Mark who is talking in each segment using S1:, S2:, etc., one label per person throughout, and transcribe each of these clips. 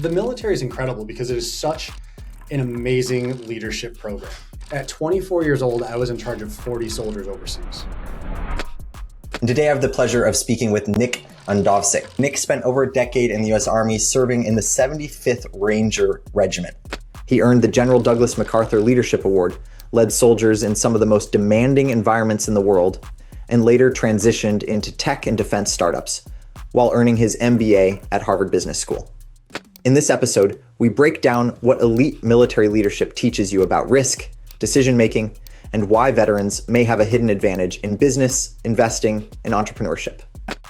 S1: The military is incredible because it is such an amazing leadership program. At 24 years old, I was in charge of 40 soldiers overseas.
S2: And today I have the pleasure of speaking with Nick Undovsik. Nick spent over a decade in the U.S. Army serving in the 75th Ranger Regiment. He earned the General Douglas MacArthur Leadership Award, led soldiers in some of the most demanding environments in the world, and later transitioned into tech and defense startups, while earning his MBA at Harvard Business School. In this episode, we break down what elite military leadership teaches you about risk, decision-making, and why veterans may have a hidden advantage in business, investing, and entrepreneurship.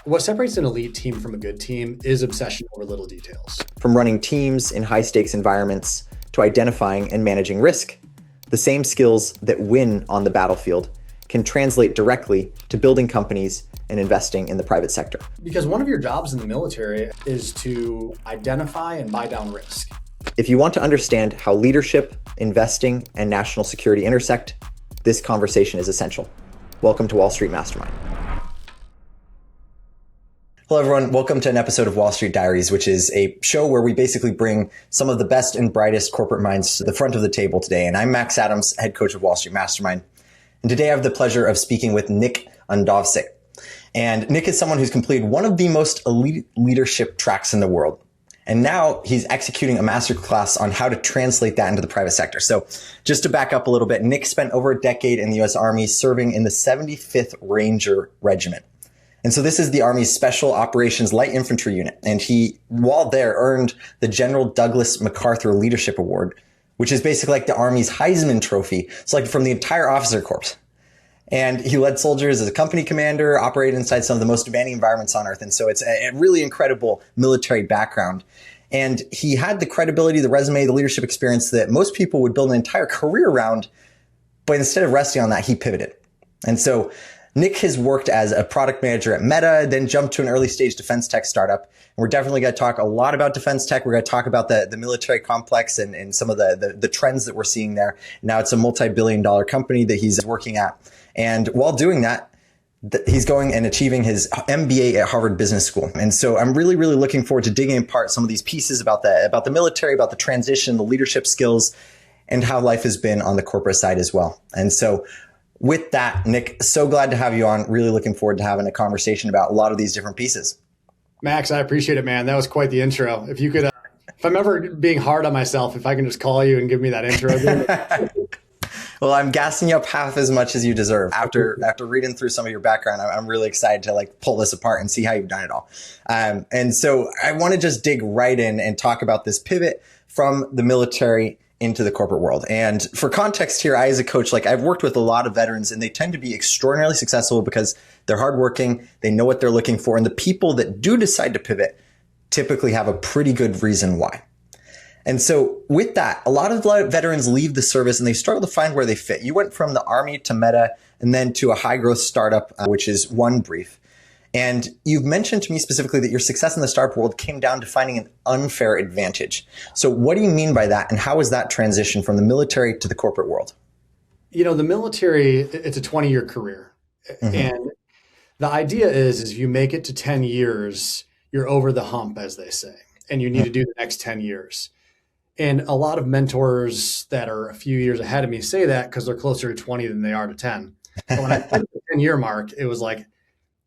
S1: What separates an elite team from a good team is obsession over little details.
S2: From running teams in high-stakes environments to identifying and managing risk, the same skills that win on the battlefield can translate directly to building companies and investing in the private sector.
S1: Because one of your jobs in the military is to identify and buy down risk.
S2: If you want to understand how leadership, investing, and national security intersect, this conversation is essential. Welcome to Wall Street Mastermind. Hello, everyone. Welcome to an episode of Wall Street Diaries, which is a show where we basically bring some of the best and brightest corporate minds to the front of the table today. And I'm Max Adams, head coach of Wall Street Mastermind. And today I have the pleasure of speaking with Nick Undovsik. And Nick is someone who's completed one of the most elite leadership tracks in the world. And now he's executing a masterclass on how to translate that into the private sector. So just to back up a little bit, Nick spent over a decade in the U.S. Army serving in the 75th Ranger Regiment. And so this is the Army's Special Operations Light Infantry Unit. And he, while there, earned the General Douglas MacArthur Leadership Award, which is basically like the Army's Heisman Trophy, selected from the entire officer corps. And he led soldiers as a company commander, operated inside some of the most demanding environments on Earth. And so it's a really incredible military background. And he had the credibility, the resume, the leadership experience that most people would build an entire career around. But instead of resting on that, he pivoted. And so Nick has worked as a product manager at Meta, then jumped to an early stage defense tech startup. And we're definitely going to talk a lot about defense tech. We're going to talk about the military complex and some of the trends that we're seeing there. Now it's a multi-billion-dollar company that he's working at. And while doing that, he's going and achieving his MBA at Harvard Business School. And so I'm really, really looking forward to digging apart some of these pieces about the military, about the transition, the leadership skills, and how life has been on the corporate side as well. And so with that, Nick, so glad to have you on. Really looking forward to having a conversation about a lot of these different pieces.
S1: Max, I appreciate it, man. That was quite the intro. If you could, if I'm ever being hard on myself, if I can just call you and give me that intro again.
S2: Well, I'm gassing you up half as much as you deserve. After reading through some of your background, I'm really excited to pull this apart and see how you've done it all. And so I want to just dig right in and talk about this pivot from the military into the corporate world. And for context here, I, as a coach, I've worked with a lot of veterans, and they tend to be extraordinarily successful because they're hardworking, they know what they're looking for. And the people that do decide to pivot typically have a pretty good reason why. And so with that, a lot of veterans leave the service and they struggle to find where they fit. You went from the Army to Meta and then to a high growth startup, which is OneBrief. And you've mentioned to me specifically that your success in the startup world came down to finding an unfair advantage. So what do you mean by that? And how is that transition from the military to the corporate world?
S1: You know, the military, it's a 20-year career. Mm-hmm. And the idea is if you make it to 10 years, you're over the hump, as they say, and you need to do the next 10 years. And a lot of mentors that are a few years ahead of me say that because they're closer to 20 than they are to 10. But when I hit the 10-year mark, it was like,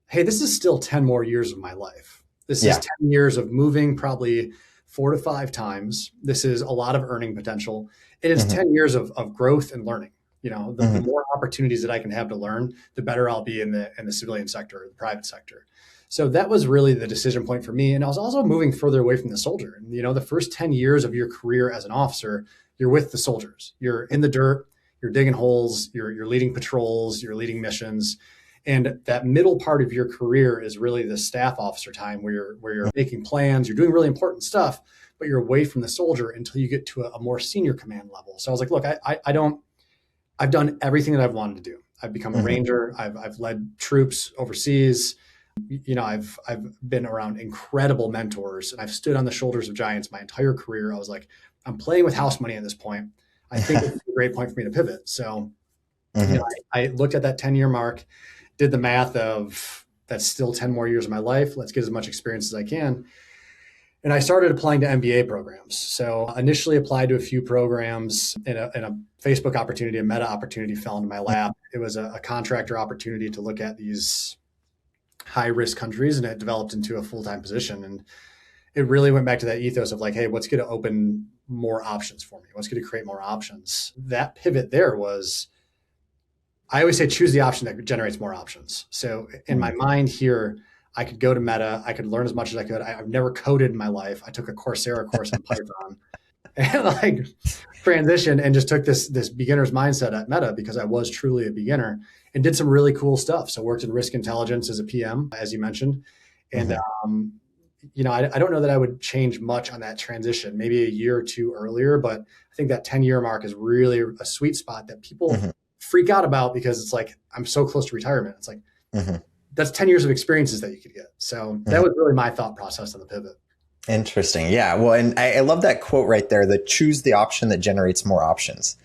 S1: hey, this is still 10 more years of my life. This is 10 years of moving probably 4 to 5 times. This is a lot of earning potential. It is 10 years of growth and learning. You know, the more opportunities that I can have to learn, the better I'll be in the civilian sector or the private sector. So that was really the decision point for me. And I was also moving further away from the soldier. You know, the first 10 years of your career as an officer, you're with the soldiers. You're in the dirt, you're digging holes, you're leading patrols, you're leading missions. And that middle part of your career is really the staff officer time where you're making plans, you're doing really important stuff, but you're away from the soldier until you get to a more senior command level. So I was like, look, I've done everything that I've wanted to do. I've become a Ranger. I've led troops overseas. You know, I've been around incredible mentors, and I've stood on the shoulders of giants my entire career. I was like, I'm playing with house money at this point. I think it's a great point for me to pivot. So you know, I looked at that 10-year mark, did the math of that's still 10 more years of my life. Let's get as much experience as I can. And I started applying to MBA programs. So initially applied to a few programs, and a Facebook opportunity, a Meta opportunity fell into my lap. It was a contractor opportunity to look at these high risk countries, and it developed into a full-time position. And it really went back to that ethos of like, hey, what's going to open more options for me? What's going to create more options? That pivot there was, I always say, choose the option that generates more options. So in my mind here, I could go to Meta. I could learn as much as I could. I've never coded in my life. I took a Coursera course on Python and like transitioned and just took this beginner's mindset at Meta because I was truly a beginner and did some really cool stuff. So worked in risk intelligence as a PM, as you mentioned. And, I don't know that I would change much on that transition, maybe a year or two earlier, but I think that 10-year mark is really a sweet spot that people freak out about because it's like, I'm so close to retirement. It's like, that's 10 years of experiences that you could get. So that was really my thought process on the pivot.
S2: Interesting. Yeah. Well, and I love that quote right there, that choose the option that generates more options.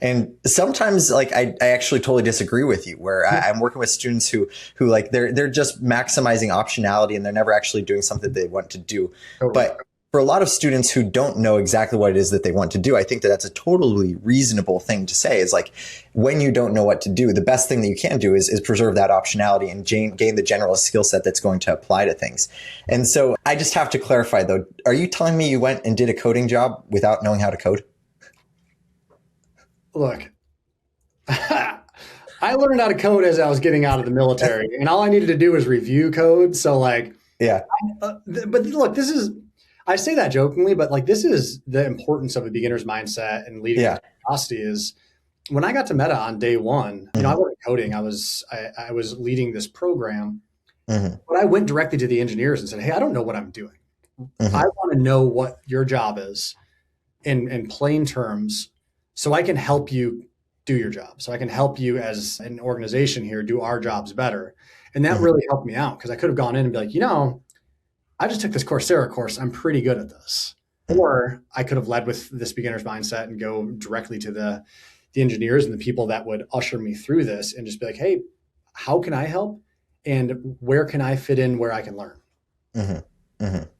S2: And sometimes like I actually totally disagree with you where I'm working with students who like they're just maximizing optionality and they're never actually doing something they want to do. Totally. But for a lot of students who don't know exactly what it is that they want to do, I think that that's a totally reasonable thing to say is like, when you don't know what to do, the best thing that you can do is preserve that optionality and gain the general skill set that's going to apply to things. And so I just have to clarify though, are you telling me you went and did a coding job without knowing how to code?
S1: Look, I learned how to code as I was getting out of the military, and all I needed to do was review code. So like,
S2: yeah.
S1: But look, I say that jokingly, but like, this is the importance of a beginner's mindset and leading to curiosity is when I got to Meta on day one, I wasn't coding. I was leading this program, but I went directly to the engineers and said, hey, I don't know what I'm doing. I want to know what your job is in plain terms so I can help you do your job. So I can help you as an organization here do our jobs better. And that really helped me out because I could have gone in and be like, I just took this Coursera course. I'm pretty good at this. Or I could have led with this beginner's mindset and go directly to the engineers and the people that would usher me through this and just be like, hey, how can I help? And where can I fit in where I can learn?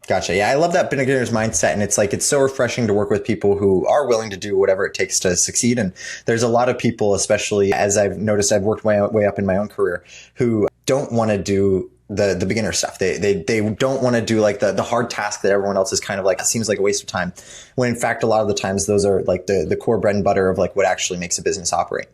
S2: Gotcha. Yeah, I love that beginner's mindset. And it's like, it's so refreshing to work with people who are willing to do whatever it takes to succeed. And there's a lot of people, especially as I've noticed, I've worked way up in my own career, who don't want to do the beginner stuff. They don't want to do like the hard task that everyone else is kind of like, it seems like a waste of time. When in fact, a lot of the times those are like the core bread and butter of like what actually makes a business operate.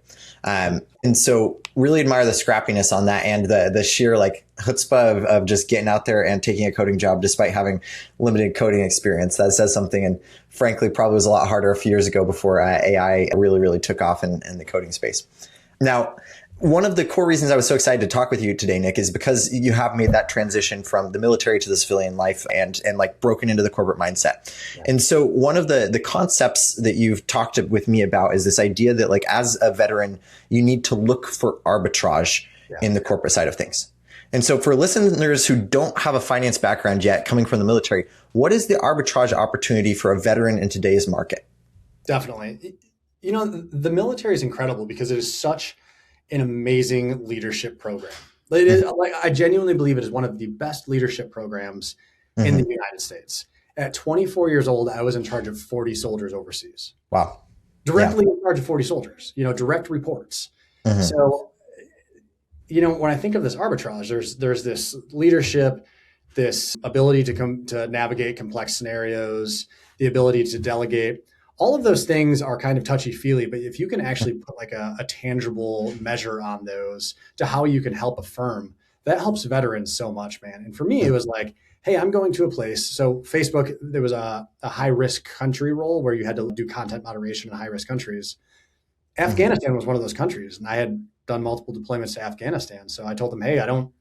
S2: And so really admire the scrappiness on that and the sheer like chutzpah of just getting out there and taking a coding job despite having limited coding experience. That says something. And frankly, probably was a lot harder a few years ago before AI really took off in the coding space. Now, one of the core reasons I was so excited to talk with you today, Nick, is because you have made that transition from the military to the civilian life and like broken into the corporate mindset. Yeah. And so one of the concepts that you've talked with me about is this idea that like as a veteran, you need to look for arbitrage in the corporate side of things. And so for listeners who don't have a finance background yet coming from the military, what is the arbitrage opportunity for a veteran in today's market?
S1: Definitely. The military is incredible because it is such an amazing leadership program. It is, like, I genuinely believe it is one of the best leadership programs in the United States. At 24 years old, I was in charge of 40 soldiers overseas.
S2: Wow.
S1: Directly in charge of 40 soldiers, direct reports. So, when I think of this arbitrage, there's this leadership, this ability to navigate complex scenarios, the ability to delegate. All of those things are kind of touchy-feely, but if you can actually put like a tangible measure on those to how you can help a firm, that helps veterans so much, man. And for me, it was like, hey, I'm going to a place. So Facebook, there was a high-risk country role where you had to do content moderation in high-risk countries. Afghanistan was one of those countries, and I had done multiple deployments to Afghanistan. So I told them, hey, I don't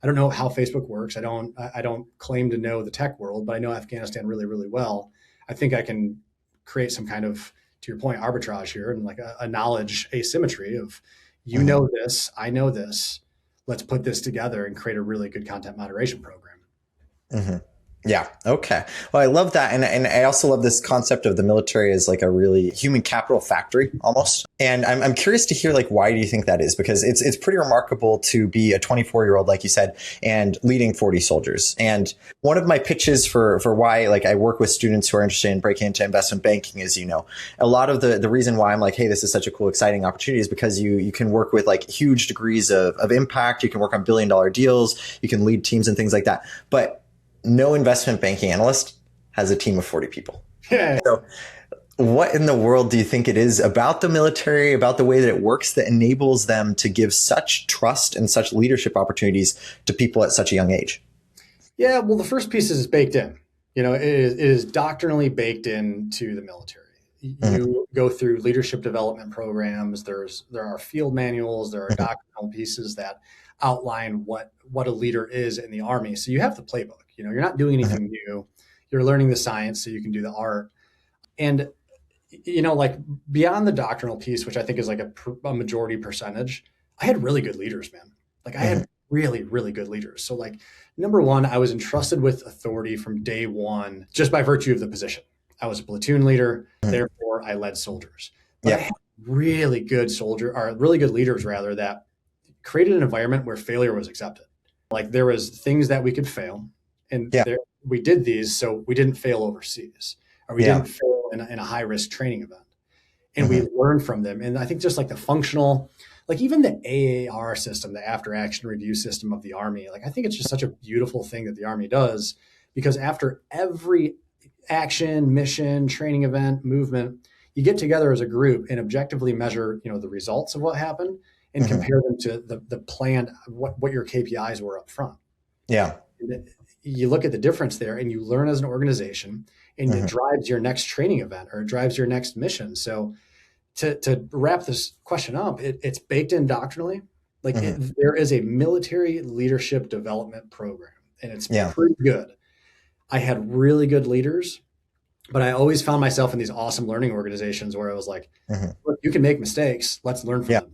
S1: know how Facebook works. I don't claim to know the tech world, but I know Afghanistan really well. I think I can create some kind of, to your point, arbitrage here and like a knowledge asymmetry of, know this, I know this, let's put this together and create a really good content moderation program.
S2: Yeah. Okay. Well, I love that. And I also love this concept of the military as like a really human capital factory almost. And I'm curious to hear like, why do you think that is? Because it's pretty remarkable to be a 24-year-old, like you said, and leading 40 soldiers. And one of my pitches for why like I work with students who are interested in breaking into investment banking is, a lot of the reason why I'm like, hey, this is such a cool, exciting opportunity is because you can work with like huge degrees of impact. You can work on billion-dollar deals. You can lead teams and things like that. But no investment banking analyst has a team of 40 people.
S1: Yeah.
S2: So what in the world do you think it is about the military, about the way that it works that enables them to give such trust and such leadership opportunities to people at such a young age?
S1: Yeah, well, the first piece is baked in. It is doctrinally baked into the military.
S2: Mm-hmm.
S1: You go through leadership development programs. There are field manuals. There are
S2: Mm-hmm.
S1: doctrinal pieces that outline what a leader is in the Army. So you have the playbook. You're not doing
S2: Mm-hmm.
S1: anything new. You're learning the science so you can do the art. And like beyond the doctrinal piece, which I think is like a majority percentage, I had really good leaders, man. Like I
S2: Mm-hmm.
S1: had really, really good leaders. So like number one, I was entrusted with authority from day one, just by virtue of the position. I was a platoon leader,
S2: Mm-hmm.
S1: therefore I led soldiers. But I
S2: Yep.
S1: had really good leaders rather, that created an environment where failure was accepted. Like there was things that we could fail, and
S2: Yeah.
S1: we did these so we didn't fail overseas, or we
S2: Yeah.
S1: didn't fail in a high risk training event, and
S2: Mm-hmm.
S1: we learned from them. And I think just like the functional, like even the AAR system, the after action review system of the Army, like I think it's just such a beautiful thing that the Army does, because after every action, mission, training event, movement, you get together as a group and objectively measure, the results of what happened, and
S2: Mm-hmm.
S1: compare them to the planned, what your KPIs were up front.
S2: Yeah.
S1: And you look at the difference there, and you learn as an organization, and it
S2: Mm-hmm.
S1: drives your next training event, or it drives your next mission. So to wrap this question up, it's baked in doctrinally. Like
S2: Mm-hmm.
S1: there is a military leadership development program, and it's
S2: Yeah.
S1: pretty good. I had really good leaders, but I always found myself in these awesome learning organizations where I was like,
S2: Mm-hmm.
S1: look, you can make mistakes. Let's learn from
S2: Yeah.
S1: them.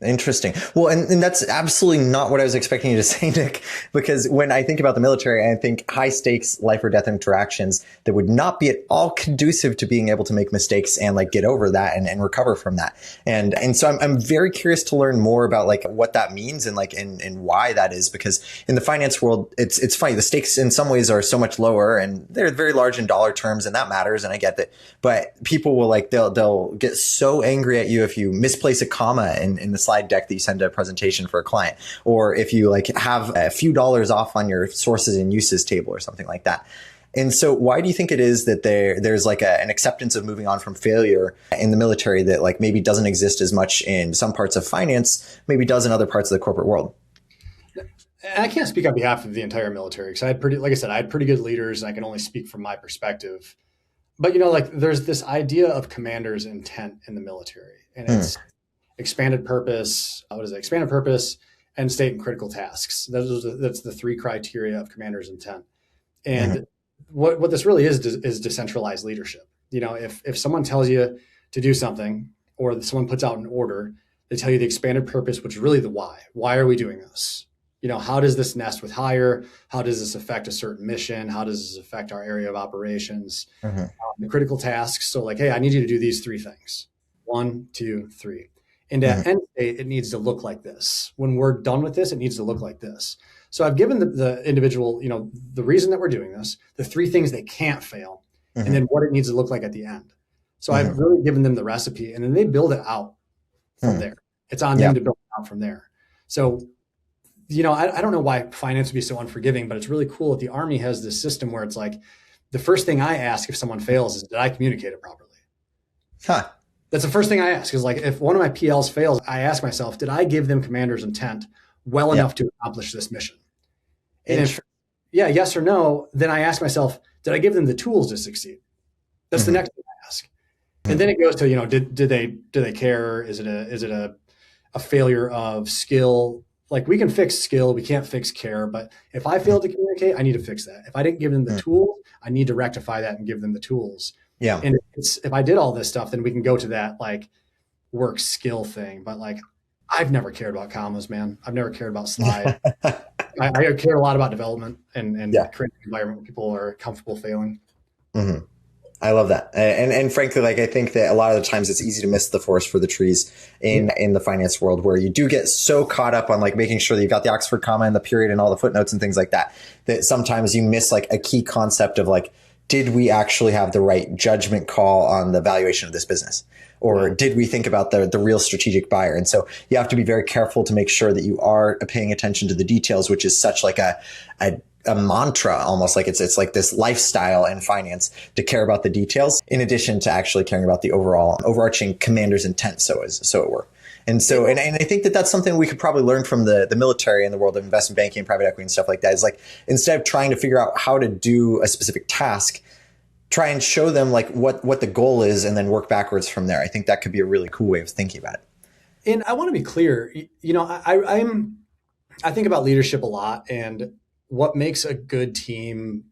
S2: Interesting. Well, and that's absolutely not what I was expecting you to say, Nick, because when I think about the military, I think high stakes life or death interactions that would not be at all conducive to being able to make mistakes and like get over that and recover from that. And so I'm very curious to learn more about like what that means and like, and why that is, because in the finance world, it's funny. The stakes in some ways are so much lower and they're very large in dollar terms, and that matters. And I get that, but people will like, they'll get so angry at you if you misplace a comma in the slide deck that you send a presentation for a client, or if you like have a few dollars off on your sources and uses table or something like that. And so why do you think it is that there's like an acceptance of moving on from failure in the military that like maybe doesn't exist as much in some parts of finance, maybe does in other parts of the corporate world?
S1: And I can't speak on behalf of the entire military, because like I said, I had pretty good leaders, and I can only speak from my perspective. But like there's this idea of commander's intent in the military, and
S2: Hmm.
S1: it's expanded purpose. What is it? Expanded purpose, end state, and critical tasks. That's the three criteria of commander's intent.
S2: Hmm.
S1: And what this really is decentralized leadership. If someone tells you to do something, or someone puts out an order, they tell you the expanded purpose, which is really the why. Why are we doing this? How does this nest with hire? How does this affect a certain mission? How does this affect our area of operations?
S2: Hmm.
S1: The critical tasks. So like, hey, I need you to do these three things. 1, 2, 3. And
S2: Hmm.
S1: at end state, it needs to look like this. When we're done with this, it needs to look like this. So I've given the individual, the reason that we're doing this, the three things they can't fail, and
S2: Hmm.
S1: then what it needs to look like at the end. So
S2: Hmm.
S1: I've really given them the recipe, and then they build it out from
S2: Hmm.
S1: there. It's on
S2: Yeah.
S1: them to build it out from there. So, I don't know why finance would be so unforgiving, but it's really cool that the Army has this system where it's like, the first thing I ask if someone fails is, did I communicate it properly?
S2: Huh.
S1: That's the first thing I ask, is like, if one of my PLs fails, I ask myself, did I give them commander's intent well
S2: Yeah.
S1: enough to accomplish this mission? And if,
S2: Interesting.
S1: yeah, yes or no, then I ask myself, did I give them the tools to succeed? That's the
S2: Hmm.
S1: next thing I ask. And then it goes to, did they care? Is it a failure of skill? Like, we can fix skill, we can't fix care. But if I failed to communicate, I need to fix that. If I didn't give them the tools, I need to rectify that and give them the tools.
S2: Yeah.
S1: And if I did all this stuff, then we can go to that like work skill thing. But like, I've never cared about commas, man. I've never cared about slide. I care a lot about development and
S2: Yeah.
S1: creating an environment where people are comfortable failing.
S2: Hmm. I love that. And frankly, like I think that a lot of the times it's easy to miss the forest for the trees in the finance world, where you do get so caught up on like making sure that you've got the Oxford comma and the period and all the footnotes and things like that, that sometimes you miss like a key concept of like, did we actually have the right judgment call on the valuation of this business? Or did we think about the real strategic buyer? And so you have to be very careful to make sure that you are paying attention to the details, which is such like a mantra, almost like it's like this lifestyle in finance, to care about the details in addition to actually caring about the overall overarching commander's intent. So it were. And so, and I think that that's something we could probably learn from the military in the world of investment banking and private equity and stuff like that, is like, instead of trying to figure out how to do a specific task, try and show them like what the goal is and then work backwards from there. I think that could be a really cool way of thinking about it.
S1: And I want to be clear, I think about leadership a lot, and what makes a good team,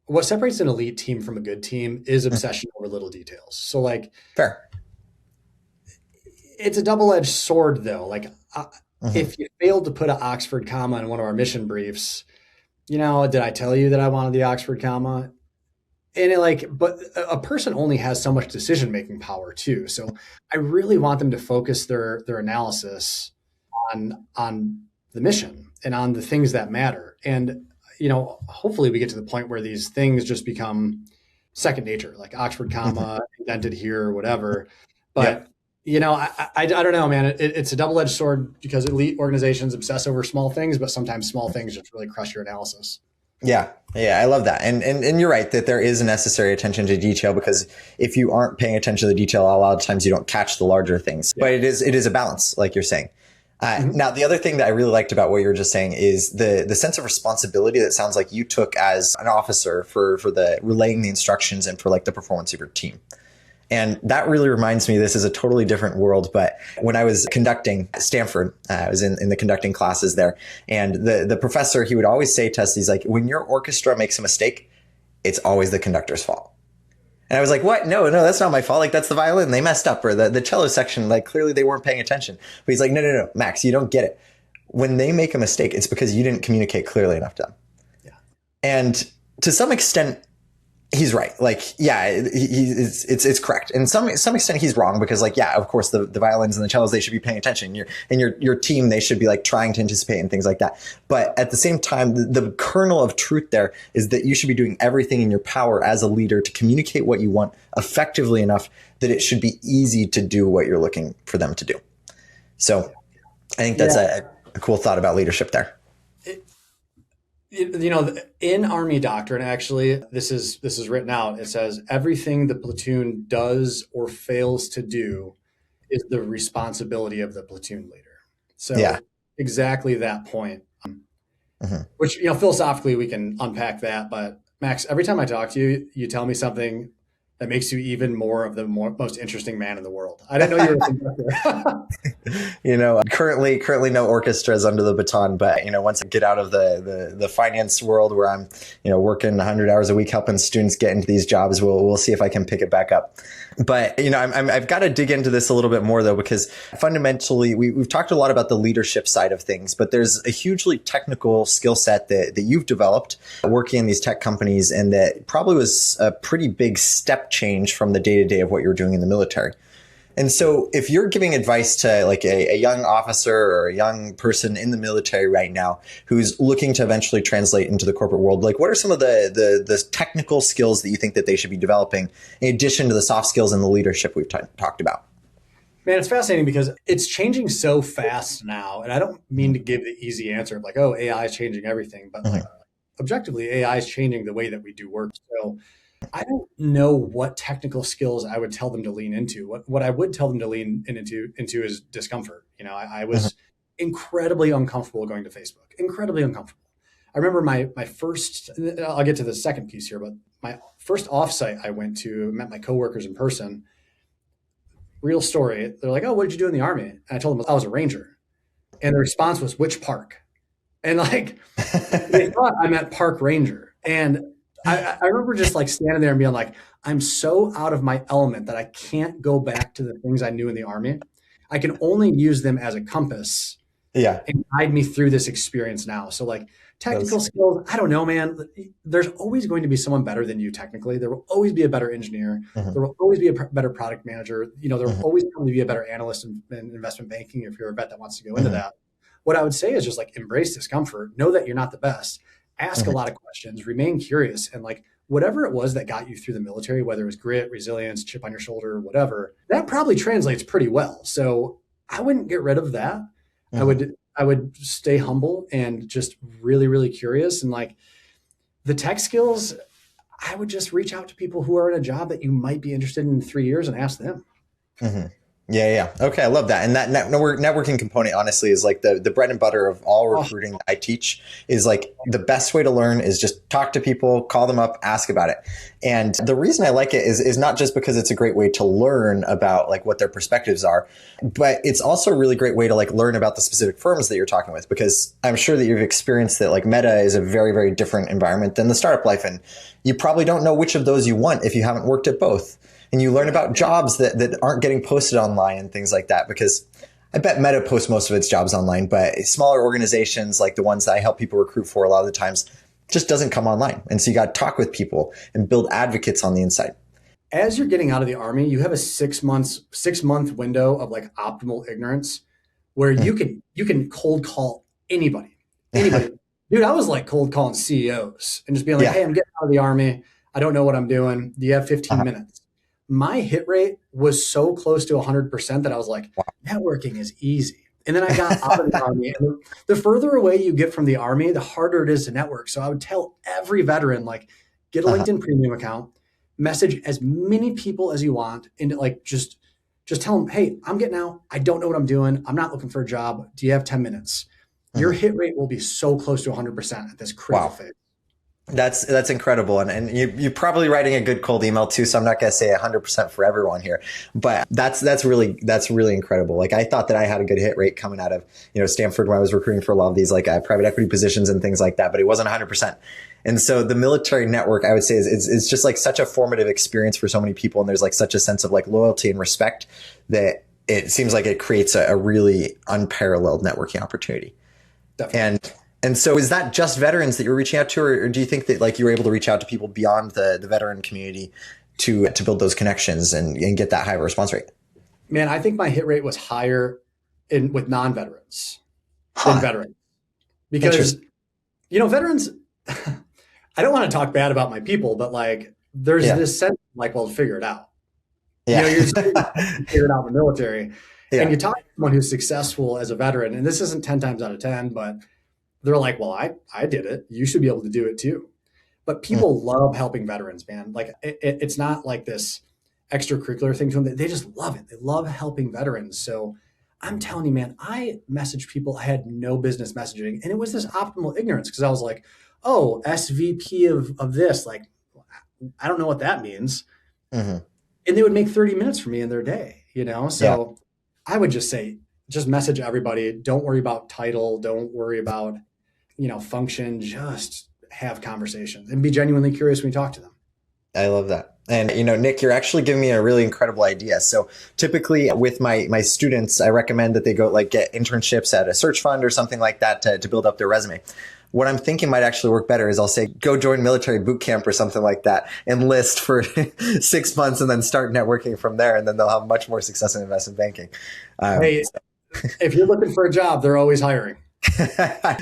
S1: what separates an elite team from a good team is obsession over little details. So like,
S2: Fair.
S1: it's a double-edged sword though. Like if you failed to put an Oxford comma in one of our mission briefs, did I tell you that I wanted the Oxford comma? And but a person only has so much decision-making power too. So I really want them to focus their analysis on the mission and on the things that matter. And, hopefully we get to the point where these things just become second nature, like Oxford comma invented here or whatever. But, I don't know, man, it's a double-edged sword, because elite organizations obsess over small things, but sometimes small things just really crush your analysis.
S2: Yeah. Yeah. I love that. And you're right that there is a necessary attention to detail, because if you aren't paying attention to the detail, a lot of times you don't catch the larger things, but it is a balance, like you're saying. Now, the other thing that I really liked about what you were just saying is the sense of responsibility that sounds like you took as an officer for the relaying the instructions and for like the performance of your team. And that really reminds me, this is a totally different world, but when I was conducting at Stanford, I was in the conducting classes there, and the professor, he would always say to us, he's like, when your orchestra makes a mistake, it's always the conductor's fault. And I was like, what? No, that's not my fault. Like, that's the violin. They messed up. Or the cello section, like, clearly they weren't paying attention. But he's like, no, Max, you don't get it. When they make a mistake, it's because you didn't communicate clearly enough to them. Yeah. And to some extent, he's right. Like, yeah, it's correct. And some extent he's wrong, because like, yeah, of course the violins and the cellos, they should be paying attention. Your team, they should be like trying to anticipate and things like that. But at the same time, the kernel of truth there is that you should be doing everything in your power as a leader to communicate what you want effectively enough that it should be easy to do what you're looking for them to do. So I think that's a cool thought about leadership there.
S1: In Army doctrine, actually, this is written out. It says everything the platoon does or fails to do is the responsibility of the platoon leader. So exactly that point, which, philosophically we can unpack that. But Max, every time I talk to you, you tell me something that makes you even more of the most interesting man in the world. I didn't know you were a conductor.
S2: Currently no orchestras under the baton, but once I get out of the finance world where I'm, working 100 hours a week helping students get into these jobs, we'll see if I can pick it back up. But, I've got to dig into this a little bit more though, because fundamentally we've talked a lot about the leadership side of things, but there's a hugely technical skill set that you've developed working in these tech companies, and that probably was a pretty big step change from the day-to-day of what you were doing in the military. And so if you're giving advice to like a young officer or a young person in the military right now who's looking to eventually translate into the corporate world, like what are some of the technical skills that you think that they should be developing in addition to the soft skills and the leadership we've talked about?
S1: Man, it's fascinating because it's changing so fast now. And I don't mean to give the easy answer of like, oh, AI is changing everything, but like objectively, AI is changing the way that we do work. So I don't know what technical skills I would tell them to lean into. What I would tell them to lean into is discomfort. I was incredibly uncomfortable going to Facebook, incredibly uncomfortable. I remember my first, I'll get to the second piece here, but my first offsite I went to, met my coworkers in person. Real story. They're like, oh, what did you do in the Army? And I told them I was a Ranger. And the response was, which park? And like, they thought I meant park ranger. And I remember just like standing there and being like, I'm so out of my element that I can't go back to the things I knew in the Army. I can only use them as a compass and guide me through this experience now. So like Technical skills, I don't know, man. There's always going to be someone better than you technically. There will always be a better engineer.
S2: Mhm,
S1: There will always be a better product manager. There will
S2: mhm,
S1: always probably be a better analyst in investment banking if you're a vet that wants to go into
S2: mhm,
S1: that. What I would say is just like embrace discomfort. Know that you're not the best. Ask a
S2: mhm,
S1: lot of questions. Remain curious. And like whatever it was that got you through the military, whether it was grit, resilience, chip on your shoulder, whatever, that probably translates pretty well. So I wouldn't get rid of that. I
S2: mhm.
S1: would I would stay humble and just really, really curious. And like the tech skills, I would just reach out to people who are in a job that you might be interested in 3 years and ask them.
S2: Mhm. Yeah, yeah. Okay, I love that. And that networking component, honestly, is like the bread and butter of all
S1: Oh,
S2: recruiting that I teach. Is like the best way to learn is just talk to people, call them up, ask about it. And the reason I like it is not just because it's a great way to learn about like what their perspectives are, but it's also a really great way to like learn about the specific firms that you're talking with. Because I'm sure that you've experienced that like Meta is a very, very different environment than the startup life, and you probably don't know which of those you want if you haven't worked at both. And you learn about jobs that aren't getting posted online and things like that, because I bet Meta posts most of its jobs online, but smaller organizations like the ones that I help people recruit for a lot of the times just doesn't come online. And so you got to talk with people and build advocates on the inside.
S1: as you're getting out of the army, you have a 6 month window of like optimal ignorance where you can cold call anybody, anybody. Dude, I was like cold calling CEOs and just being like,
S2: Yeah.
S1: "Hey, I'm getting out of the army. I don't know what I'm doing. Do you have 15
S2: Uh-huh.
S1: minutes?" My hit rate was so close to 100% that I was like, networking is easy. And then I got out of the army. And the further away you get from the army, the harder it is to network. So I would tell every veteran, like, get a
S2: Uh-huh.
S1: LinkedIn premium account, message as many people as you want, and like just tell them, hey, I'm getting out. I don't know what I'm doing. I'm not looking for a job. Do you have 10 minutes? Your
S2: Mhm.
S1: hit rate will be so close to 100% at this critical
S2: Wow.
S1: phase.
S2: That's incredible. And you're probably writing a good cold email too. So I'm not going to say 100% for everyone here, but that's really incredible. Like I thought that I had a good hit rate coming out of, Stanford when I was recruiting for a lot of these like private equity positions and things like that, but it wasn't 100%. And so the military network, I would say is just like such a formative experience for so many people. And there's like such a sense of like loyalty and respect that it seems like it creates a really unparalleled networking opportunity.
S1: Definitely.
S2: And so is that just veterans that you're reaching out to, or do you think that like you were able to reach out to people beyond the veteran community to build those connections and get that high response rate?
S1: Man, I think my hit rate was higher with non-veterans than
S2: Huh.
S1: veterans because,
S2: Interesting.
S1: veterans, I don't want to talk bad about my people, but like there's
S2: Yeah.
S1: this sense like, well, figure it out.
S2: Yeah.
S1: You're just figured out in the military. And
S2: Yeah.
S1: you talk to someone who's successful as a veteran, and this isn't 10 times out of 10, but they're like, well, I did it. You should be able to do it too. But
S2: Mm,
S1: people love helping veterans, man. Like it's not like this extracurricular thing to them. They just love it. They love helping veterans. So I'm telling you, man, I messaged people I had no business messaging. And it was this optimal ignorance because I was like, oh, SVP of this. Like, I don't know what that means.
S2: mhm.
S1: And they would make 30 minutes for me in their day.
S2: Yeah.
S1: So I would just say, just message everybody. Don't worry about title. Don't worry about, function. Just have conversations and be genuinely curious when you talk to them.
S2: I love that. And Nick, you're actually giving me a really incredible idea. So typically with my students, I recommend that they go like get internships at a search fund or something like that to build up their resume. What I'm thinking might actually work better is I'll say, go join military boot camp or something like that, enlist for 6 months and then start networking from there. And then they'll have much more success in investment banking.
S1: Hey, if you're looking for a job, they're always hiring.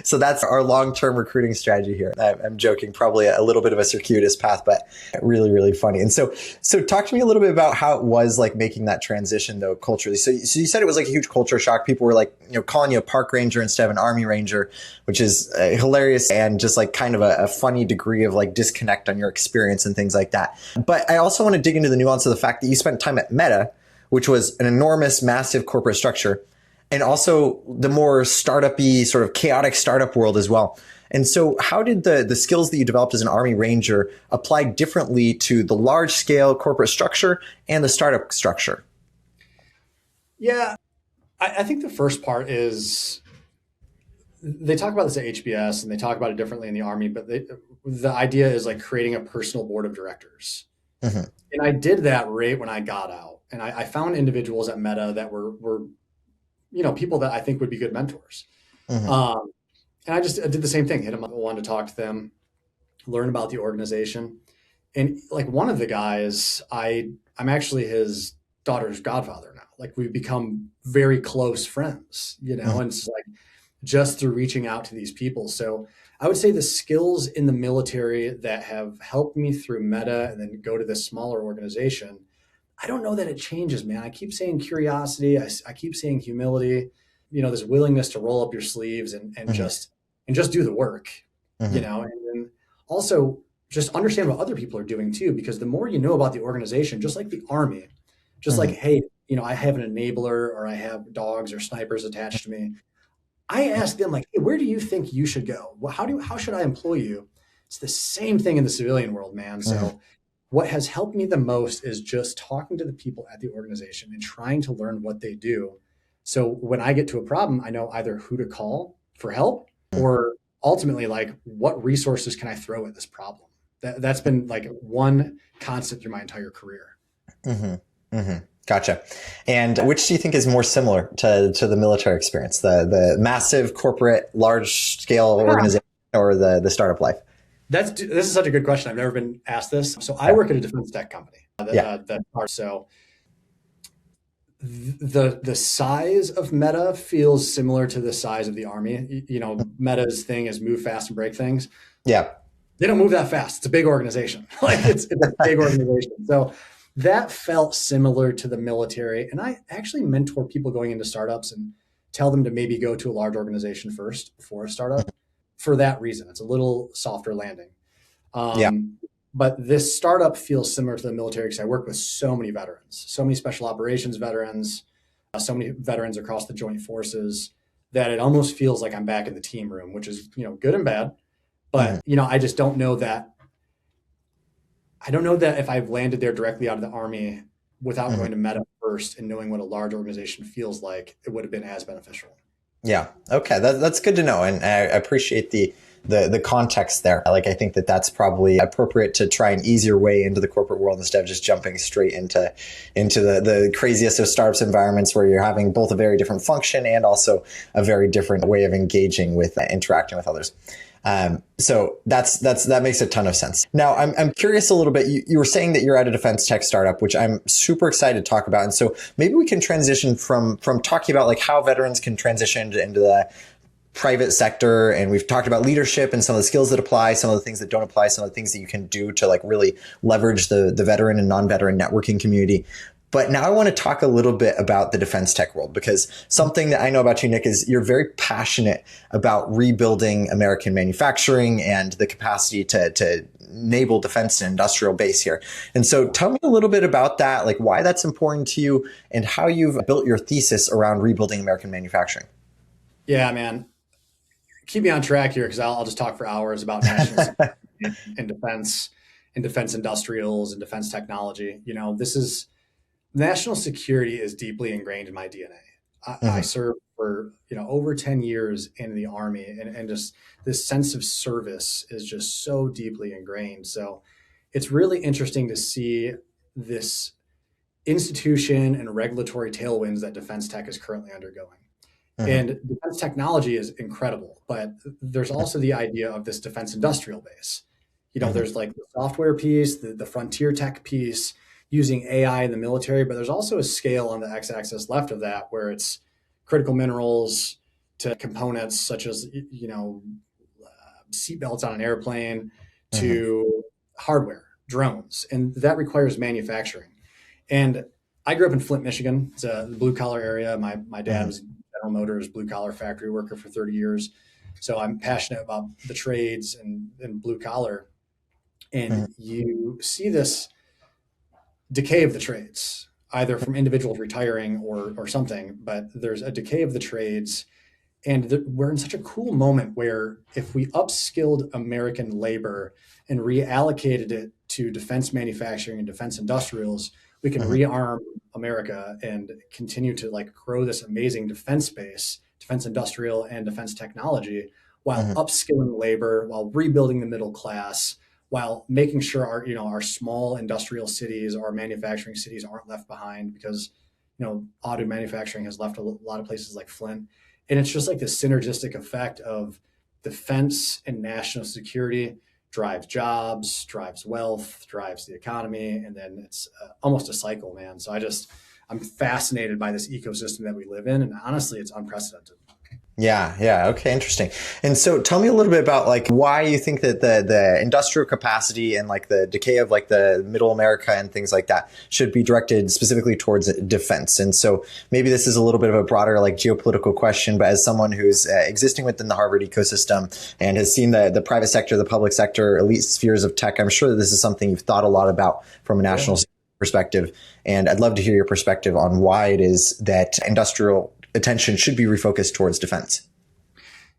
S2: So that's our long-term recruiting strategy here. I'm joking, probably a little bit of a circuitous path, but really, really funny. And so talk to me a little bit about how it was like making that transition though culturally. So you said it was like a huge culture shock. People were like, calling you a park ranger instead of an army ranger, which is hilarious and just like kind of a funny degree of like disconnect on your experience and things like that. But I also want to dig into the nuance of the fact that you spent time at Meta, which was an enormous, massive corporate structure, and also the more startup-y, sort of chaotic startup world as well. And so how did the skills that you developed as an Army Ranger apply differently to the large-scale corporate structure and the startup structure?
S1: Yeah, I think the first part is they talk about this at HBS and they talk about it differently in the Army, but the idea is like creating a personal board of directors.
S2: Mm-hmm.
S1: And I did that right when I got out. And I found individuals at Meta that were people that I think would be good mentors.
S2: Mm-hmm.
S1: Um, And I did the same thing, hit them up, wanted to talk to them, learn about the organization. And like one of the guys, I'm actually his daughter's godfather now. Like we've become very close friends,
S2: Mhm.
S1: and it's like just through reaching out to these people. So I would say the skills in the military that have helped me through meta and then go to this smaller organization, I don't know that it changes, man. I keep saying curiosity. I keep saying humility, this willingness to roll up your sleeves
S2: Mhm.
S1: and just do the work,
S2: Mhm.
S1: and then also just understand what other people are doing too, because the more you know about the organization, just like the army, just like,
S2: Mhm.
S1: hey, I have an enabler or I have dogs or snipers attached to me. I ask them like, hey, where do you think you should go? Well, how should I employ you? It's the same thing in the civilian world, man.
S2: Mhm.
S1: So what has helped me the most is just talking to the people at the organization and trying to learn what they do. So when I get to a problem, I know either who to call for help or ultimately like what resources can I throw at this problem. That's been like one constant through my entire career.
S2: Mhm. Mhm. Gotcha. And which do you think is more similar to the military experience, the massive corporate, large scale organization, or the startup life?
S1: This is such a good question. I've never been asked this. So I
S2: Yeah.
S1: work at a defense tech company.
S2: Yeah.
S1: So the size of Meta feels similar to the size of the army. Meta's thing is move fast and break things.
S2: Yeah.
S1: They don't move that fast. It's a big organization. Like it's a big organization. So that felt similar to the military. And I actually mentor people going into startups and tell them to maybe go to a large organization first before a startup for that reason. It's a little softer landing.
S2: Yeah.
S1: Um, but this startup feels similar to the military because I work with so many veterans, so many special operations veterans, so many veterans across the joint forces that it almost feels like I'm back in the team room, which is, good and bad.
S2: Mhm.
S1: But, I just don't know that. I don't know that if I've landed there directly out of the army without
S2: Mhm.
S1: going to Meta first and knowing what a large organization feels like, it would have been as beneficial.
S2: Yeah. Okay. That's good to know, and I appreciate the context there. Like, I think that's probably appropriate to try an easier way into the corporate world instead of just jumping straight into the craziest of startups environments where you're having both a very different function and also a very different way of engaging with interacting with others. So that makes a ton of sense. Now, I'm curious a little bit. You were saying that you're at a defense tech startup, which I'm super excited to talk about. And so maybe we can transition from talking about like how veterans can transition into the private sector, and we've talked about leadership and some of the skills that apply, some of the things that don't apply, some of the things that you can do to like really leverage the veteran and non-veteran networking community. But now I want to talk a little bit about the defense tech world, because something that I know about you, Nick, is you're very passionate about rebuilding American manufacturing and the capacity to enable defense and industrial base here. And so tell me a little bit about that, like why that's important to you and how you've built your thesis around rebuilding American manufacturing.
S1: Yeah, man. Keep me on track here because I'll just talk for hours about national security and defense industrials and defense technology. This is national security is deeply ingrained in my DNA. I
S2: Mm-hmm.
S1: served for over 10 years in the army, and just this sense of service is just so deeply ingrained. So it's really interesting to see this institution and regulatory tailwinds that defense tech is currently undergoing.
S2: Mm-hmm.
S1: And defense technology is incredible, but there's also the idea of this defense industrial base.
S2: Mm-hmm.
S1: There's like the software piece, the frontier tech piece, using AI in the military, but there's also a scale on the x-axis left of that where it's critical minerals to components such as seatbelts on an airplane
S2: Mm-hmm.
S1: to hardware, drones, and that requires manufacturing. And I grew up in Flint, Michigan. It's a blue collar area. My dad
S2: Mm-hmm.
S1: was General Motors blue collar factory worker for 30 years. So I'm passionate about the trades and blue collar. And you see this decay of the trades, either from individuals retiring or something, but there's a decay of the trades. And we're in such a cool moment where if we upskilled American labor and reallocated it to defense manufacturing and defense industrials, we can
S2: Mm-hmm.
S1: rearm America and continue to like grow this amazing defense base, defense industrial and defense technology, while
S2: Mm-hmm.
S1: upskilling labor, while rebuilding the middle class, while making sure our small industrial cities, our manufacturing cities aren't left behind because auto manufacturing has left a lot of places like Flint, and it's just like this synergistic effect of defense and national security drives jobs, drives wealth, drives the economy, and then it's almost a cycle, man. So I'm fascinated by this ecosystem that we live in, and honestly, it's unprecedented.
S2: Yeah, yeah. Okay, interesting. And so tell me a little bit about like why you think that the industrial capacity and like the decay of like the middle America and things like that should be directed specifically towards defense. And so maybe this is a little bit of a broader like geopolitical question, but as someone who's existing within the Harvard ecosystem and has seen the private sector, the public sector, elite spheres of tech, I'm sure that this is something you've thought a lot about from a national perspective. And I'd love to hear your perspective on why it is that industrial attention should be refocused towards defense.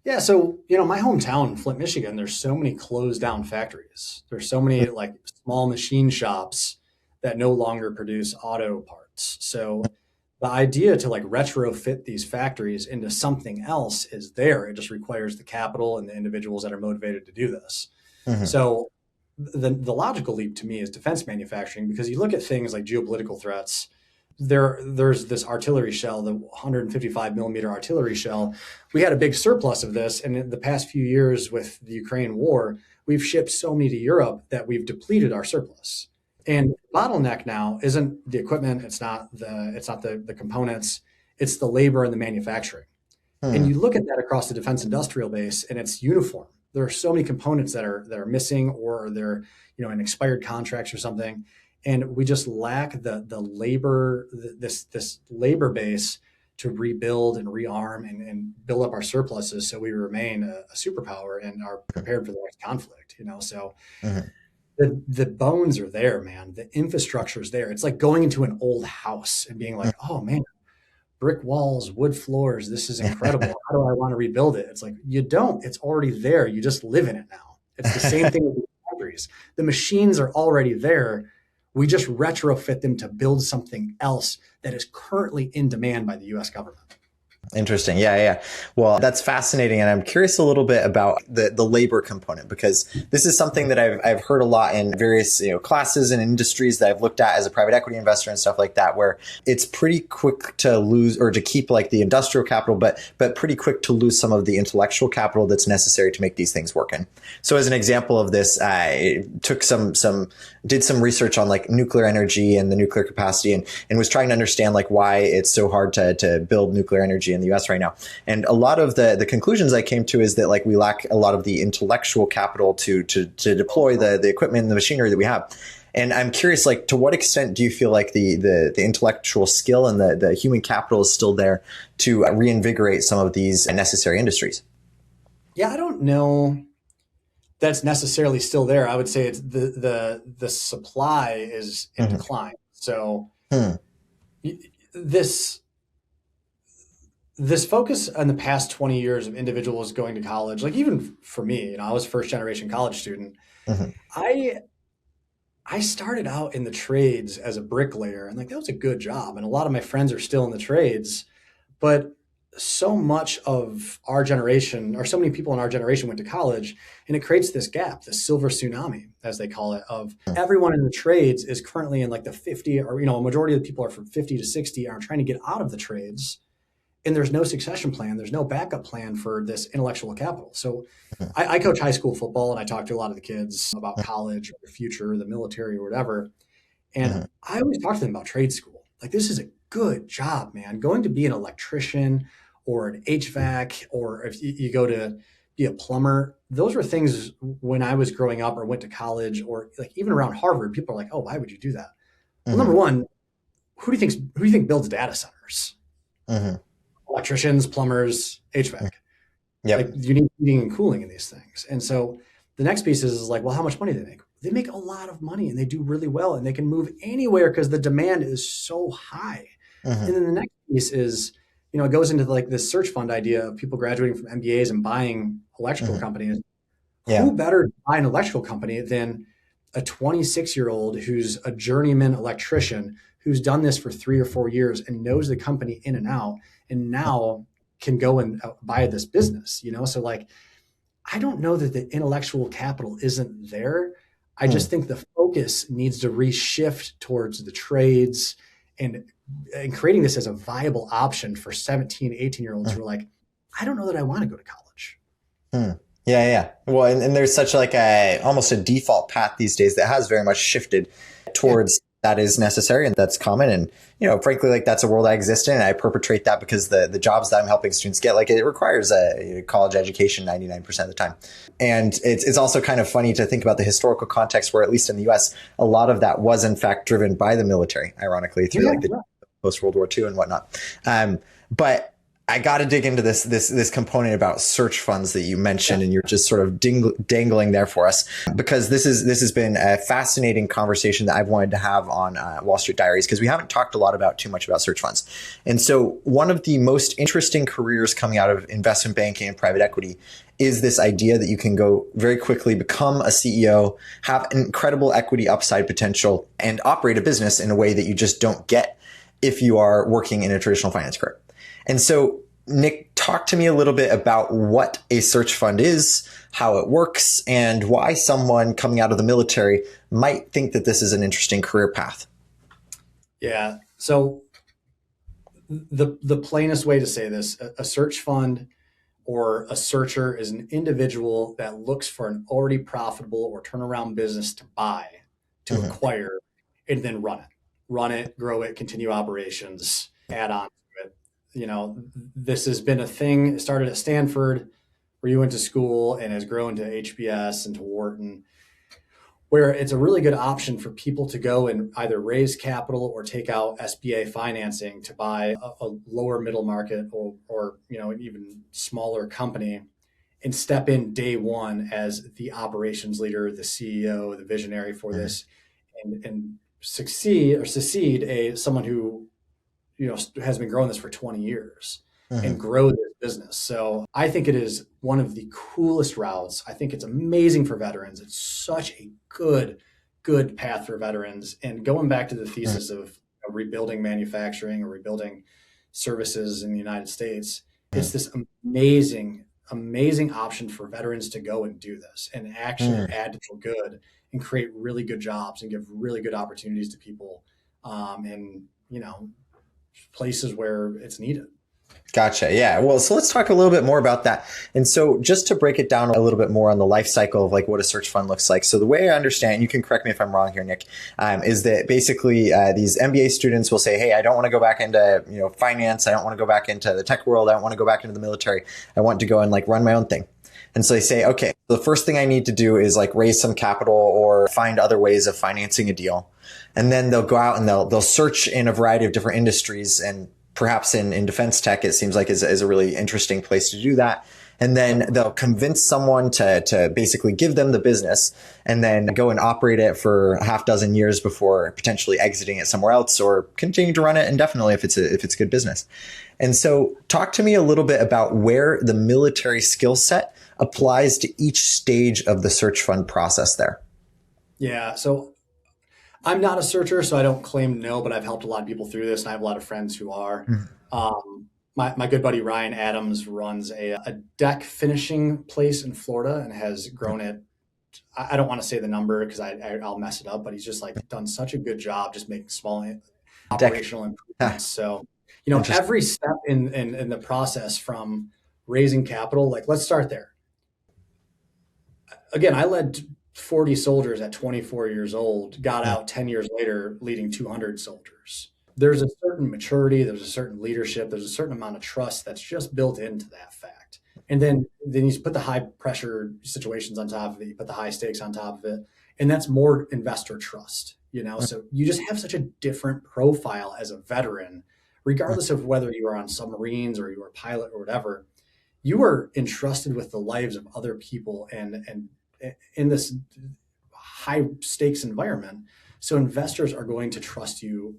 S1: Yeah, so my hometown, Flint, Michigan, there's so many closed down factories. There's so many like small machine shops that no longer produce auto parts. So the idea to like retrofit these factories into something else is there. It just requires the capital and the individuals that are motivated to do this.
S2: Mm-hmm.
S1: So the logical leap to me is defense manufacturing, because you look at things like geopolitical threats. There's this artillery shell, the 155 millimeter artillery shell. We had a big surplus of this, and in the past few years with the Ukraine war, we've shipped so many to Europe that we've depleted our surplus. And bottleneck now isn't the equipment, it's not the components, it's the labor and the manufacturing. And you look at that across the defense industrial base, and it's uniform. There are so many components that are missing, or they're in expired contracts or something. And we just lack the labor, this labor base to rebuild and rearm and build up our surpluses, so we remain a superpower and are prepared for the next conflict. So the bones are there, man. The infrastructure is there. It's like going into an old house and being like, oh man, brick walls, wood floors. This is incredible. How do I want to rebuild it? It's like, you don't. It's already there. You just live in it now. It's the same thing with the factories. The machines are already there. We just retrofit them to build something else that is currently in demand by the U.S. government.
S2: Interesting. Yeah, yeah. Well, that's fascinating. And I'm curious a little bit about the labor component, because this is something that I've heard a lot in various classes and industries that I've looked at as a private equity investor and stuff like that, where it's pretty quick to lose or to keep like the industrial capital, but pretty quick to lose some of the intellectual capital that's necessary to make these things working. So as an example of this, I took did some research on like nuclear energy and the nuclear capacity, and was trying to understand like why it's so hard to build nuclear energy in the US right now. And a lot of the conclusions I came to is that like we lack a lot of the intellectual capital to deploy the equipment and the machinery that we have. And I'm curious, like, to what extent do you feel like the intellectual skill and the human capital is still there to reinvigorate some of these necessary industries?
S1: Yeah, I don't know that's necessarily still there. I would say it's the supply is in decline. So this focus on the past 20 years of individuals going to college, like even for me, I was a first generation college student. I started out in the trades as a bricklayer, and like that was a good job. And a lot of my friends are still in the trades, but so much of our generation, or so many people in our generation, went to college, and it creates this gap, this silver tsunami, as they call it, of everyone in the trades is currently in like the 50, or a majority of the people are from 50 to 60 and are trying to get out of the trades. And there's no succession plan. There's no backup plan for this intellectual capital. So I coach high school football, and I talk to a lot of the kids about college or the future, the military or whatever. And I always talk to them about trade school. Like, this is a good job, man. Going to be an electrician or an HVAC, or if you go to be a plumber, those were things when I was growing up or went to college, or like even around Harvard, people are like, oh, why would you do that? Well, number one, who do you think builds data centers? Electricians, plumbers, HVAC.
S2: Yep.
S1: Like, you need heating and cooling in these things. And so the next piece is like, well, how much money do they make? They make a lot of money, and they do really well, and they can move anywhere because the demand is so high. And then the next piece is, it goes into like this search fund idea of people graduating from MBAs and buying electrical companies. Who better to buy an electrical company than a 26-year-old who's a journeyman electrician who's done this for 3 or 4 years and knows the company in and out, and now can go and buy this business, So like, I don't know that the intellectual capital isn't there. I just think the focus needs to reshift towards the trades and creating this as a viable option for 17, 18-year-olds who are like, I don't know that I want to go to college.
S2: Yeah, yeah. Well, and there's such like a almost a default path these days that has very much shifted
S1: Yeah.
S2: towards that is necessary and that's common. And, frankly, like that's a world I exist in. And I perpetrate that because the jobs that I'm helping students get, like it requires a college education 99% of the time. And it's also kind of funny to think about the historical context where, at least in the US, a lot of that was in fact driven by the military, ironically, through like the
S1: Yeah.
S2: post World War II and whatnot. But I got to dig into this component about search funds that you mentioned, and you're just sort of dangling there for us, because this has been a fascinating conversation that I've wanted to have on Wall Street Diaries, because we haven't talked a lot about too much about search funds. And so one of the most interesting careers coming out of investment banking and private equity is this idea that you can go very quickly, become a CEO, have incredible equity upside potential, and operate a business in a way that you just don't get if you are working in a traditional finance career. And so, Nick, talk to me a little bit about what a search fund is, how it works, and why someone coming out of the military might think that this is an interesting career path.
S1: Yeah. So the plainest way to say this, a search fund or a searcher is an individual that looks for an already profitable or turnaround business to buy, to
S2: Mm-hmm.
S1: acquire, and then run it, grow it, continue operations, add on to it. This has been a thing. It started at Stanford, where you went to school, and has grown to HBS and to Wharton, where it's a really good option for people to go and either raise capital or take out SBA financing to buy a lower middle market or an even smaller company, and step in day one as the operations leader, the CEO, the visionary for this, and succeed someone who has been growing this for 20 years
S2: Mm-hmm.
S1: and grow this business. So I think it is one of the coolest routes. I think it's amazing for veterans. It's such a good path for veterans. And going back to the thesis of rebuilding manufacturing or rebuilding services in the United States, it's this amazing option for veterans to go and do this and actually
S2: Mm-hmm.
S1: add to the good and create really good jobs and give really good opportunities to people, in places where it's needed.
S2: Gotcha. Yeah. Well, so let's talk a little bit more about that. And so just to break it down a little bit more on the life cycle of like what a search fund looks like. So the way I understand, you can correct me if I'm wrong here, Nick, is that basically these MBA students will say, hey, I don't want to go back into, finance. I don't want to go back into the tech world. I don't want to go back into the military. I want to go and like run my own thing. And so they say, okay, the first thing I need to do is like raise some capital or find other ways of financing a deal. And then they'll go out and they'll search in a variety of different industries, and perhaps in defense tech, it seems like is a really interesting place to do that. And then they'll convince someone to basically give them the business and then go and operate it for a half dozen years before potentially exiting it somewhere else or continue to run it indefinitely if it's good business. And so talk to me a little bit about where the military skill set applies to each stage of the search fund process there.
S1: Yeah. So I'm not a searcher, so I don't claim to know, but I've helped a lot of people through this, and I have a lot of friends who are. My good buddy Ryan Adams runs a deck finishing place in Florida and has grown it. I don't want to say the number because I'll mess it up, but he's just like done such a good job just making small
S2: Deck.
S1: operational
S2: Ah,
S1: improvements. So,
S2: interesting.
S1: every step in the process from raising capital, like let's start there. Again, I led 40 soldiers at 24 years old, got out 10 years later leading 200 soldiers. There's a certain maturity, there's a certain leadership, there's a certain amount of trust that's just built into that fact. And then you put the high pressure situations on top of it, you put the high stakes on top of it, and that's more investor trust. So you just have such a different profile as a veteran, regardless of whether you are on submarines or you are a pilot or whatever. You are entrusted with the lives of other people and in this high stakes environment. So investors are going to trust you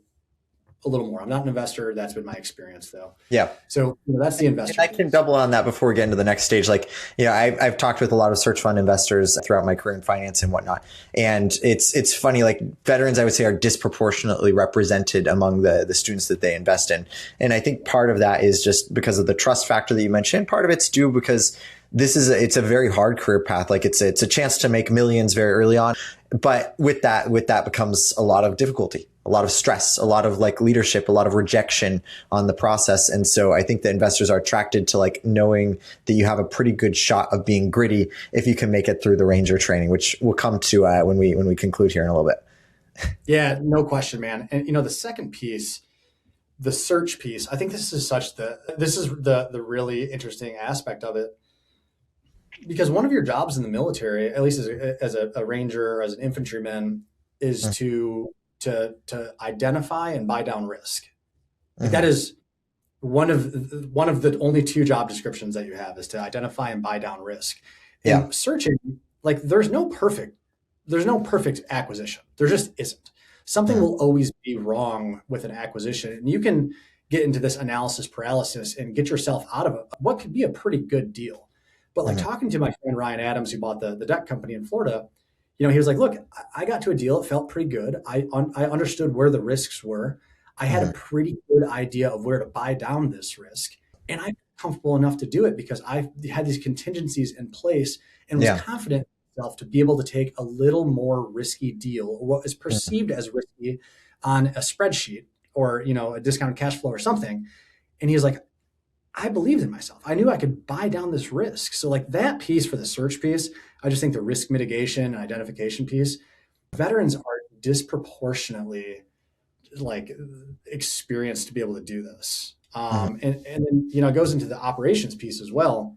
S1: a little more. I'm not an investor. That's been my experience though.
S2: Yeah.
S1: So that's the
S2: And
S1: investor
S2: I can
S1: piece.
S2: double on that before we get into the next stage. Like, I've talked with a lot of search fund investors throughout my career in finance and whatnot. And it's funny, like veterans, I would say, are disproportionately represented among the students that they invest in. And I think part of that is just because of the trust factor that you mentioned. Part of it's due because it's a very hard career path. Like it's a chance to make millions very early on. But with that becomes a lot of difficulty. a lot of stress, a lot of like leadership, a lot of rejection on the process. And so I think that investors are attracted to like knowing that you have a pretty good shot of being gritty if you can make it through the Ranger training, which we'll come to when we conclude here in a little bit.
S1: Yeah, no question, man. And the second piece, the search piece, I think this is the really interesting aspect of it, because one of your jobs in the military, at least as a ranger or as an infantryman, is to identify and buy down risk. Like that is one of the only two job descriptions that you have, is to identify and buy down risk.
S2: Yeah.
S1: In searching, like there's no perfect acquisition. There just isn't. Something will always be wrong with an acquisition, and you can get into this analysis paralysis and get yourself out of what could be a pretty good deal. But like talking to my friend Ryan Adams, who bought the deck company in Florida, he was like, "Look, I got to a deal. It felt pretty good. I understood where the risks were. I had a pretty good idea of where to buy down this risk, and I'm comfortable enough to do it because I had these contingencies in place and was confident in myself to be able to take a little more risky deal, or what is perceived as risky, on a spreadsheet or a discounted cash flow or something." And he was like, I believed in myself. I knew I could buy down this risk. So like that piece for the search piece, I just think the risk mitigation and identification piece, veterans are disproportionately like experienced to be able to do this. And then, it goes into the operations piece as well.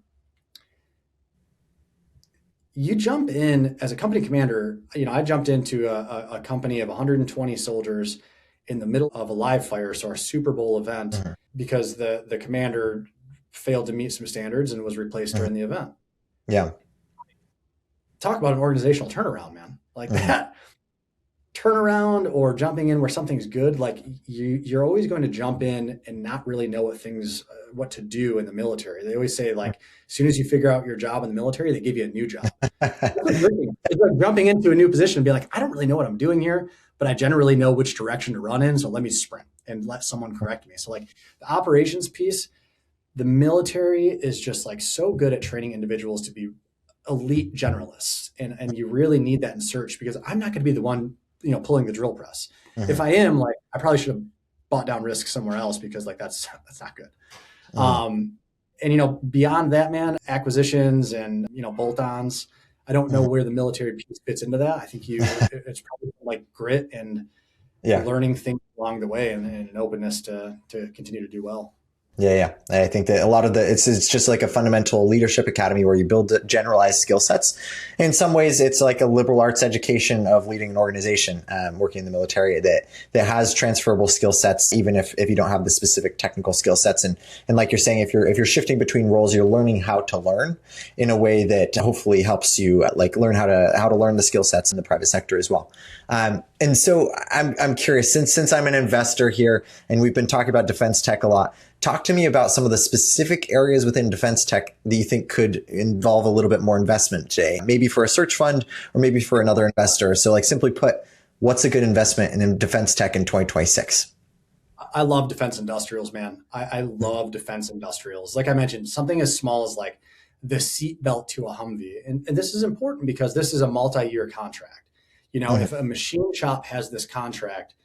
S1: You jump in as a company commander. I jumped into a company of 120 soldiers in the middle of a live fire, so our Super Bowl event, because the commander failed to meet some standards and was replaced during the event.
S2: Yeah.
S1: Talk about an organizational turnaround, man. Like that turnaround, or jumping in where something's good. Like you're always going to jump in and not really know what to do in the military. They always say, like, as soon as you figure out your job in the military, they give you a new job. It's like jumping into a new position and be like, I don't really know what I'm doing here, but I generally know which direction to run in. So let me sprint and let someone correct me. So like the operations piece, the military is just like so good at training individuals to be elite generalists. And you really need that in search, because I'm not going to be the one, pulling the drill press. If I am, like, I probably should have bought down risk somewhere else, because like, that's not good. And beyond that, man, acquisitions and, bolt-ons, I don't know where the military piece fits into that. I think it's probably like grit and learning things along the way, and an openness to continue to do well.
S2: Yeah. I think that a lot of it's just like a fundamental leadership academy where you build generalized skill sets. In some ways, it's like a liberal arts education of leading an organization, working in the military that has transferable skill sets, even if you don't have the specific technical skill sets. And like you're saying, if you're shifting between roles, you're learning how to learn in a way that hopefully helps you like learn how to learn the skill sets in the private sector as well. And so I'm curious, since I'm an investor here and we've been talking about defense tech a lot, talk to me about some of the specific areas within defense tech that you think could involve a little bit more investment today, maybe for a search fund or maybe for another investor. So like simply put, what's a good investment in defense tech in 2026?
S1: I love defense industrials, man. I love defense industrials. Like I mentioned, something as small as like the seatbelt to a Humvee. And this is important because this is a multi-year contract. If a machine shop has this contract,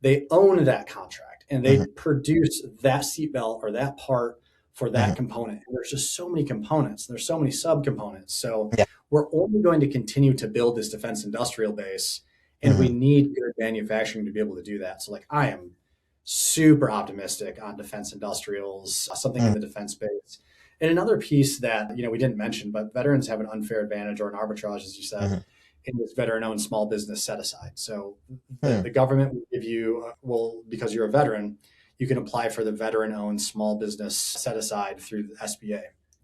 S1: they own that contract. And they produce that seatbelt or that part for that component. And there's just so many components. There's so many subcomponents. So we're only going to continue to build this defense industrial base, and we need good manufacturing to be able to do that. So like I am super optimistic on defense industrials, something in the defense space. And another piece that we didn't mention, but veterans have an unfair advantage or an arbitrage, as you said, in this veteran-owned small business set-aside. So the government will give you, because you're a veteran, you can apply for the veteran-owned small business set-aside through the SBA,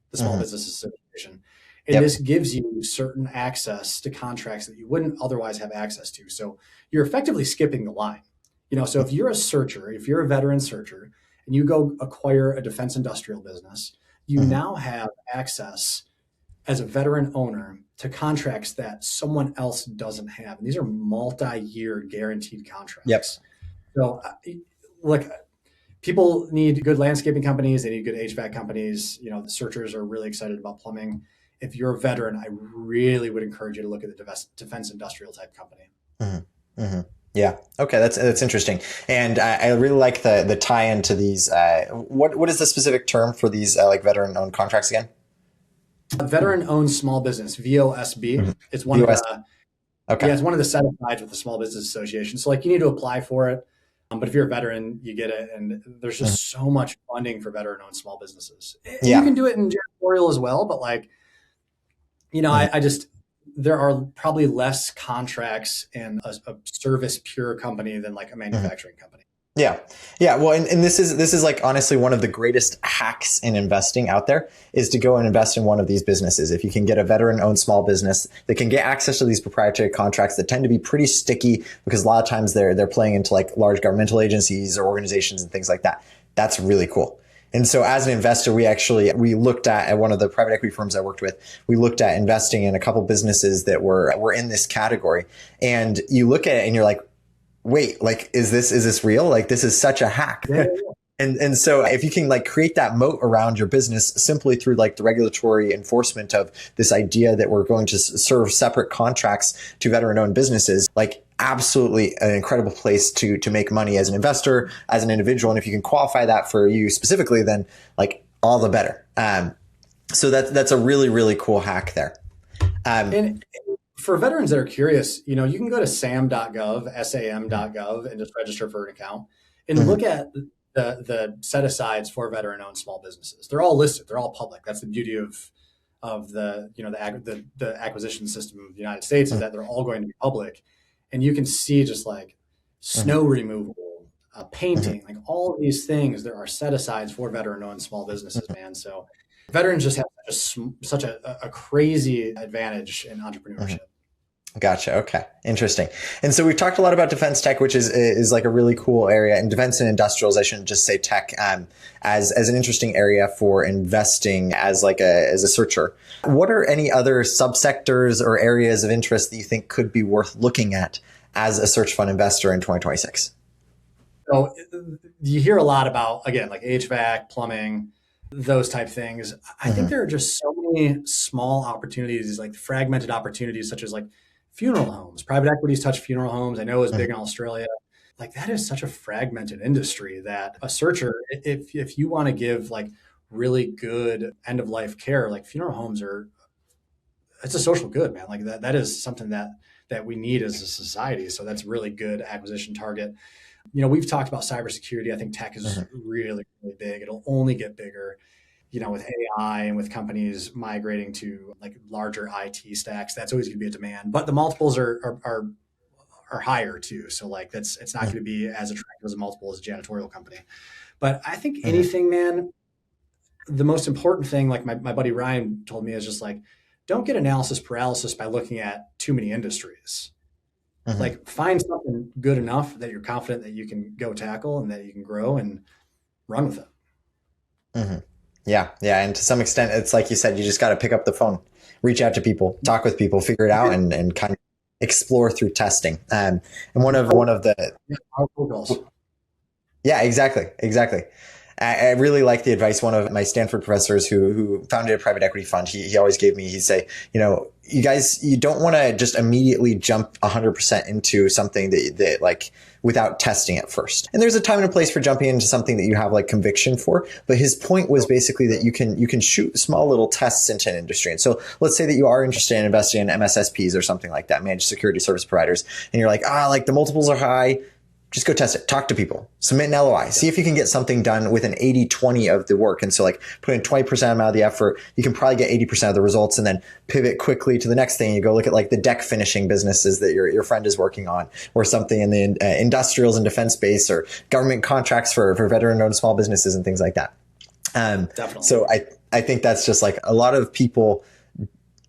S1: the Small Business Association. And this gives you certain access to contracts that you wouldn't otherwise have access to. So you're effectively skipping the line. So if you're a searcher, if you're a veteran searcher, and you go acquire a defense industrial business, you now have access as a veteran owner to contracts that someone else doesn't have. And these are multi-year guaranteed contracts. So look, people need good landscaping companies. They need good HVAC companies. The searchers are really excited about plumbing. If you're a veteran, I really would encourage you to look at the defense industrial type company.
S2: Yeah. Okay. That's interesting. And I really like the tie into these. What is the specific term for these like veteran owned contracts again?
S1: Veteran owned small business, VOSB.
S2: Mhm.
S1: It's one of
S2: VOS.
S1: the
S2: Okay.
S1: Yeah, it's one of the set asides with the Small Business Association. So like you need to apply for it. But if you're a veteran, you get it. And there's
S2: Mhm.
S1: just so much funding for veteran owned small businesses. And you
S2: Yeah.
S1: can do it in janitorial as well. But like,
S2: Mhm.
S1: I just, there are probably less contracts in a service pure company than like a
S2: Mhm.
S1: manufacturing company.
S2: Yeah. Yeah. Well, and this is like honestly one of the greatest hacks in investing out there is to go and invest in one of these businesses. If you can get a veteran owned small business that can get access to these proprietary contracts that tend to be pretty sticky because a lot of times they're playing into like large governmental agencies or organizations and things like that. That's really cool. And so as an investor, we looked at one of the private equity firms I worked with, we looked at investing in a couple businesses that were in this category. And you look at it and you're like, wait, like, is this real? Like, this is such a hack.
S1: Yeah.
S2: And so if you can like create that moat around your business simply through like the regulatory enforcement of this idea that we're going to serve separate contracts to veteran owned businesses, like absolutely an incredible place to make money as an investor, as an individual. And if you can qualify that for you specifically, then like all the better. So that's a really, really cool hack there.
S1: And for veterans that are curious, you can go to sam.gov, sam.gov, and just register for an account and
S2: Mhm.
S1: look at the set asides for veteran owned small businesses. They're all listed. They're all public. That's the beauty of the acquisition system of the United States is
S2: Mhm.
S1: that they're all going to be public, and you can see just like
S2: Mhm.
S1: snow removal,
S2: Mhm.
S1: painting, like all of these things. There are set asides for veteran owned small businesses,
S2: Mhm.
S1: man. So veterans just have such a crazy advantage in
S2: Mhm.
S1: entrepreneurship.
S2: Gotcha. Okay. Interesting. And so we've talked a lot about defense tech, which is like a really cool area, and defense and industrials. I shouldn't just say tech, as an interesting area for investing as a searcher. What are any other subsectors or areas of interest that you think could be worth looking at as a search fund investor in 2026?
S1: So you hear a lot about, again, like HVAC, plumbing, those type things. I think
S2: Mm-hmm.
S1: there are just so many small opportunities, like fragmented opportunities, such as like funeral homes. Private equities touch funeral homes. I know it's big in Australia. Like that is such a fragmented industry that a searcher, if you want to give like really good end of life care, like funeral homes are, it's a social good, man. Like that is something that we need as a society. So that's a really good acquisition target. We've talked about cybersecurity. I think tech is
S2: Mm-hmm.
S1: really, really big. It'll only get bigger, with AI and with companies migrating to like larger IT stacks. That's always going to be a demand, but the multiples are higher too. So like it's not going to be as attractive as a multiple as a janitorial company. But I think
S2: Mm-hmm.
S1: anything, man, the most important thing, like my buddy Ryan told me, is just like, don't get analysis paralysis by looking at too many industries.
S2: Mm-hmm.
S1: Like find something good enough that you're confident that you can go tackle and that you can grow and run with it.
S2: Mm-hmm. Yeah. Yeah. And to some extent, it's like you said, you just got to pick up the phone, reach out to people, talk with people, figure it out, and kind of explore through testing. And one of the
S1: Yeah, powerful goals.
S2: yeah, exactly, exactly. I really like the advice. One of my Stanford professors who founded a private equity fund, he always gave me, he'd say, you guys, you don't want to just immediately jump 100% into something that like without testing it first. And there's a time and a place for jumping into something that you have like conviction for. But his point was basically that you can shoot small little tests into an industry. And so let's say that you are interested in investing in MSSPs or something like that, managed security service providers, and you're like, like the multiples are high. Just go test it. Talk to people. Submit an LOI. See if you can get something done with an 80-20 of the work. And so like put in 20% amount of the effort, you can probably get 80% of the results and then pivot quickly to the next thing. You go look at like the deck finishing businesses that your friend is working on or something in the industrials and defense space or government contracts for veteran owned small businesses and things like that.
S1: Definitely.
S2: So I think that's just like a lot of people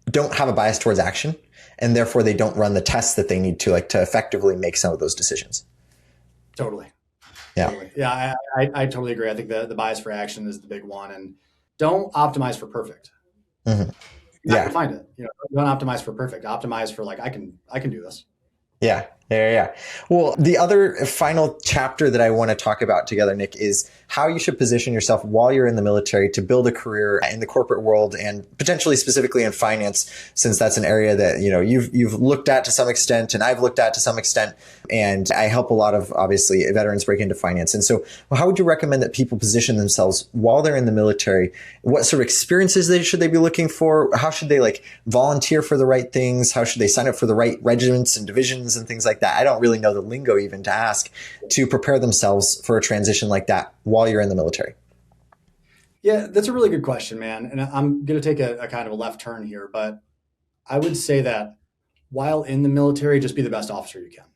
S2: don't have a bias towards action and therefore they don't run the tests that they need to like to effectively make some of those decisions.
S1: Totally.
S2: Yeah.
S1: Totally. Yeah, I totally agree. I think the bias for action is the big one. And don't optimize for perfect.
S2: Mm-hmm.
S1: You're not
S2: Yeah.
S1: gonna find it. Don't optimize for perfect. Optimize for like I can do this.
S2: Yeah. Yeah. Well, the other final chapter that I want to talk about together, Nick, is how you should position yourself while you're in the military to build a career in the corporate world and potentially specifically in finance, since that's an area that, you've looked at to some extent and I've looked at to some extent. And I help a lot of, obviously, veterans break into finance. And so how would you recommend that people position themselves while they're in the military? What sort of experiences should they be looking for? How should they volunteer for the right things? How should they sign up for the right regiments and divisions and things like that? I don't really know the lingo even to ask to prepare themselves for a transition like that while you're in the military.
S1: Yeah, that's a really good question, man. And I'm going to take a kind of a left turn here, but I would say that while in the military, just be the best officer you can,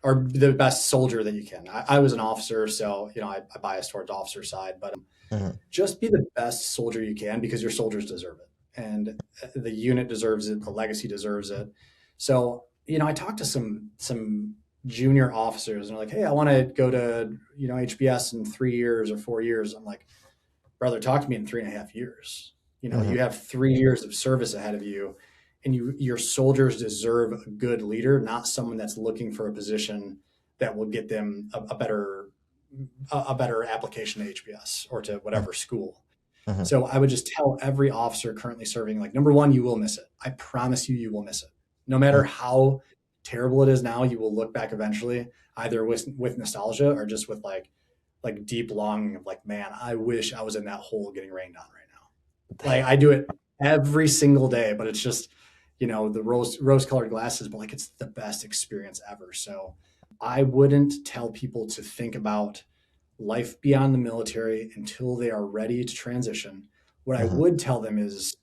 S1: or the best soldier that you can. I was an officer, so I bias towards officer side, but just be the best soldier you can because your soldiers deserve it, and the unit deserves it, the legacy deserves it. So I talked to some junior officers, and they're like, "Hey, I want to go to HBS in 3 years or 4 years." I'm like, "Brother, talk to me in 3.5 years. You have 3 years of service ahead of you, and your soldiers deserve a good leader, not someone that's looking for a position that will get them a better application to HBS or to whatever school." So I would just tell every officer currently serving, number one, you will miss it. I promise you will miss it. No matter how terrible it is now, you will look back eventually, either with nostalgia or just with like deep longing of man, I wish I was in that hole getting rained on right now. I do it every single day, but it's just, the rose colored glasses, but it's the best experience ever. So I wouldn't tell people to think about life beyond the military until they are ready to transition. What I would tell them is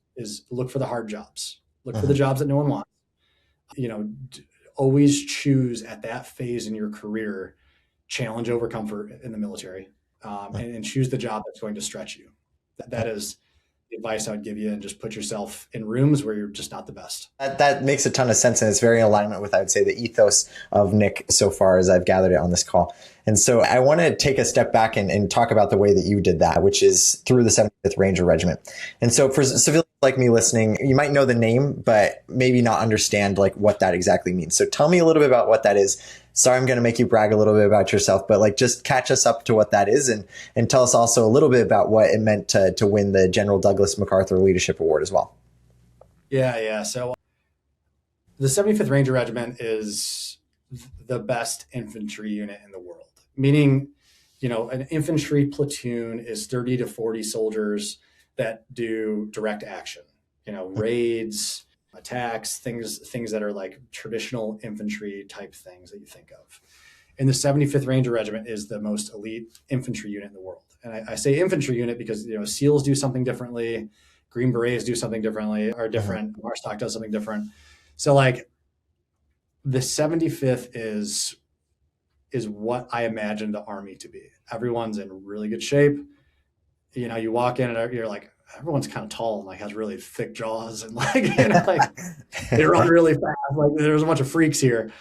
S1: look for the hard jobs, look for the jobs that no one wants. Always choose at that phase in your career, challenge over comfort in the military, and choose the job that's going to stretch you. That is the advice I would give you, and just put yourself in rooms where you're just not the best.
S2: That makes a ton of sense, and it's very in alignment with, I would say, the ethos of Nick so far as I've gathered it on this call. And so I want to take a step back and talk about the way that you did that, which is through the 75th Ranger Regiment. And so for civilians like me listening, you might know the name, but maybe not understand what that exactly means. So tell me a little bit about what that is. Sorry, I'm going to make you brag a little bit about yourself, but just catch us up to what that is, and tell us also a little bit about what it meant to win the General Douglas MacArthur Leadership Award as well.
S1: Yeah. So the 75th Ranger Regiment is the best infantry unit in the world, meaning, an infantry platoon is 30 to 40 soldiers that do direct action, raids, attacks, things that are traditional infantry type things that you think of. And the 75th Ranger Regiment is the most elite infantry unit in the world. And I say infantry unit because, SEALs do something differently, Green Berets do something differently, are different, Marstock does something different. So the 75th is what I imagine the Army to be. Everyone's in really good shape. You walk in and you're everyone's kind of tall and has really thick jaws and they run really fast. There's a bunch of freaks here,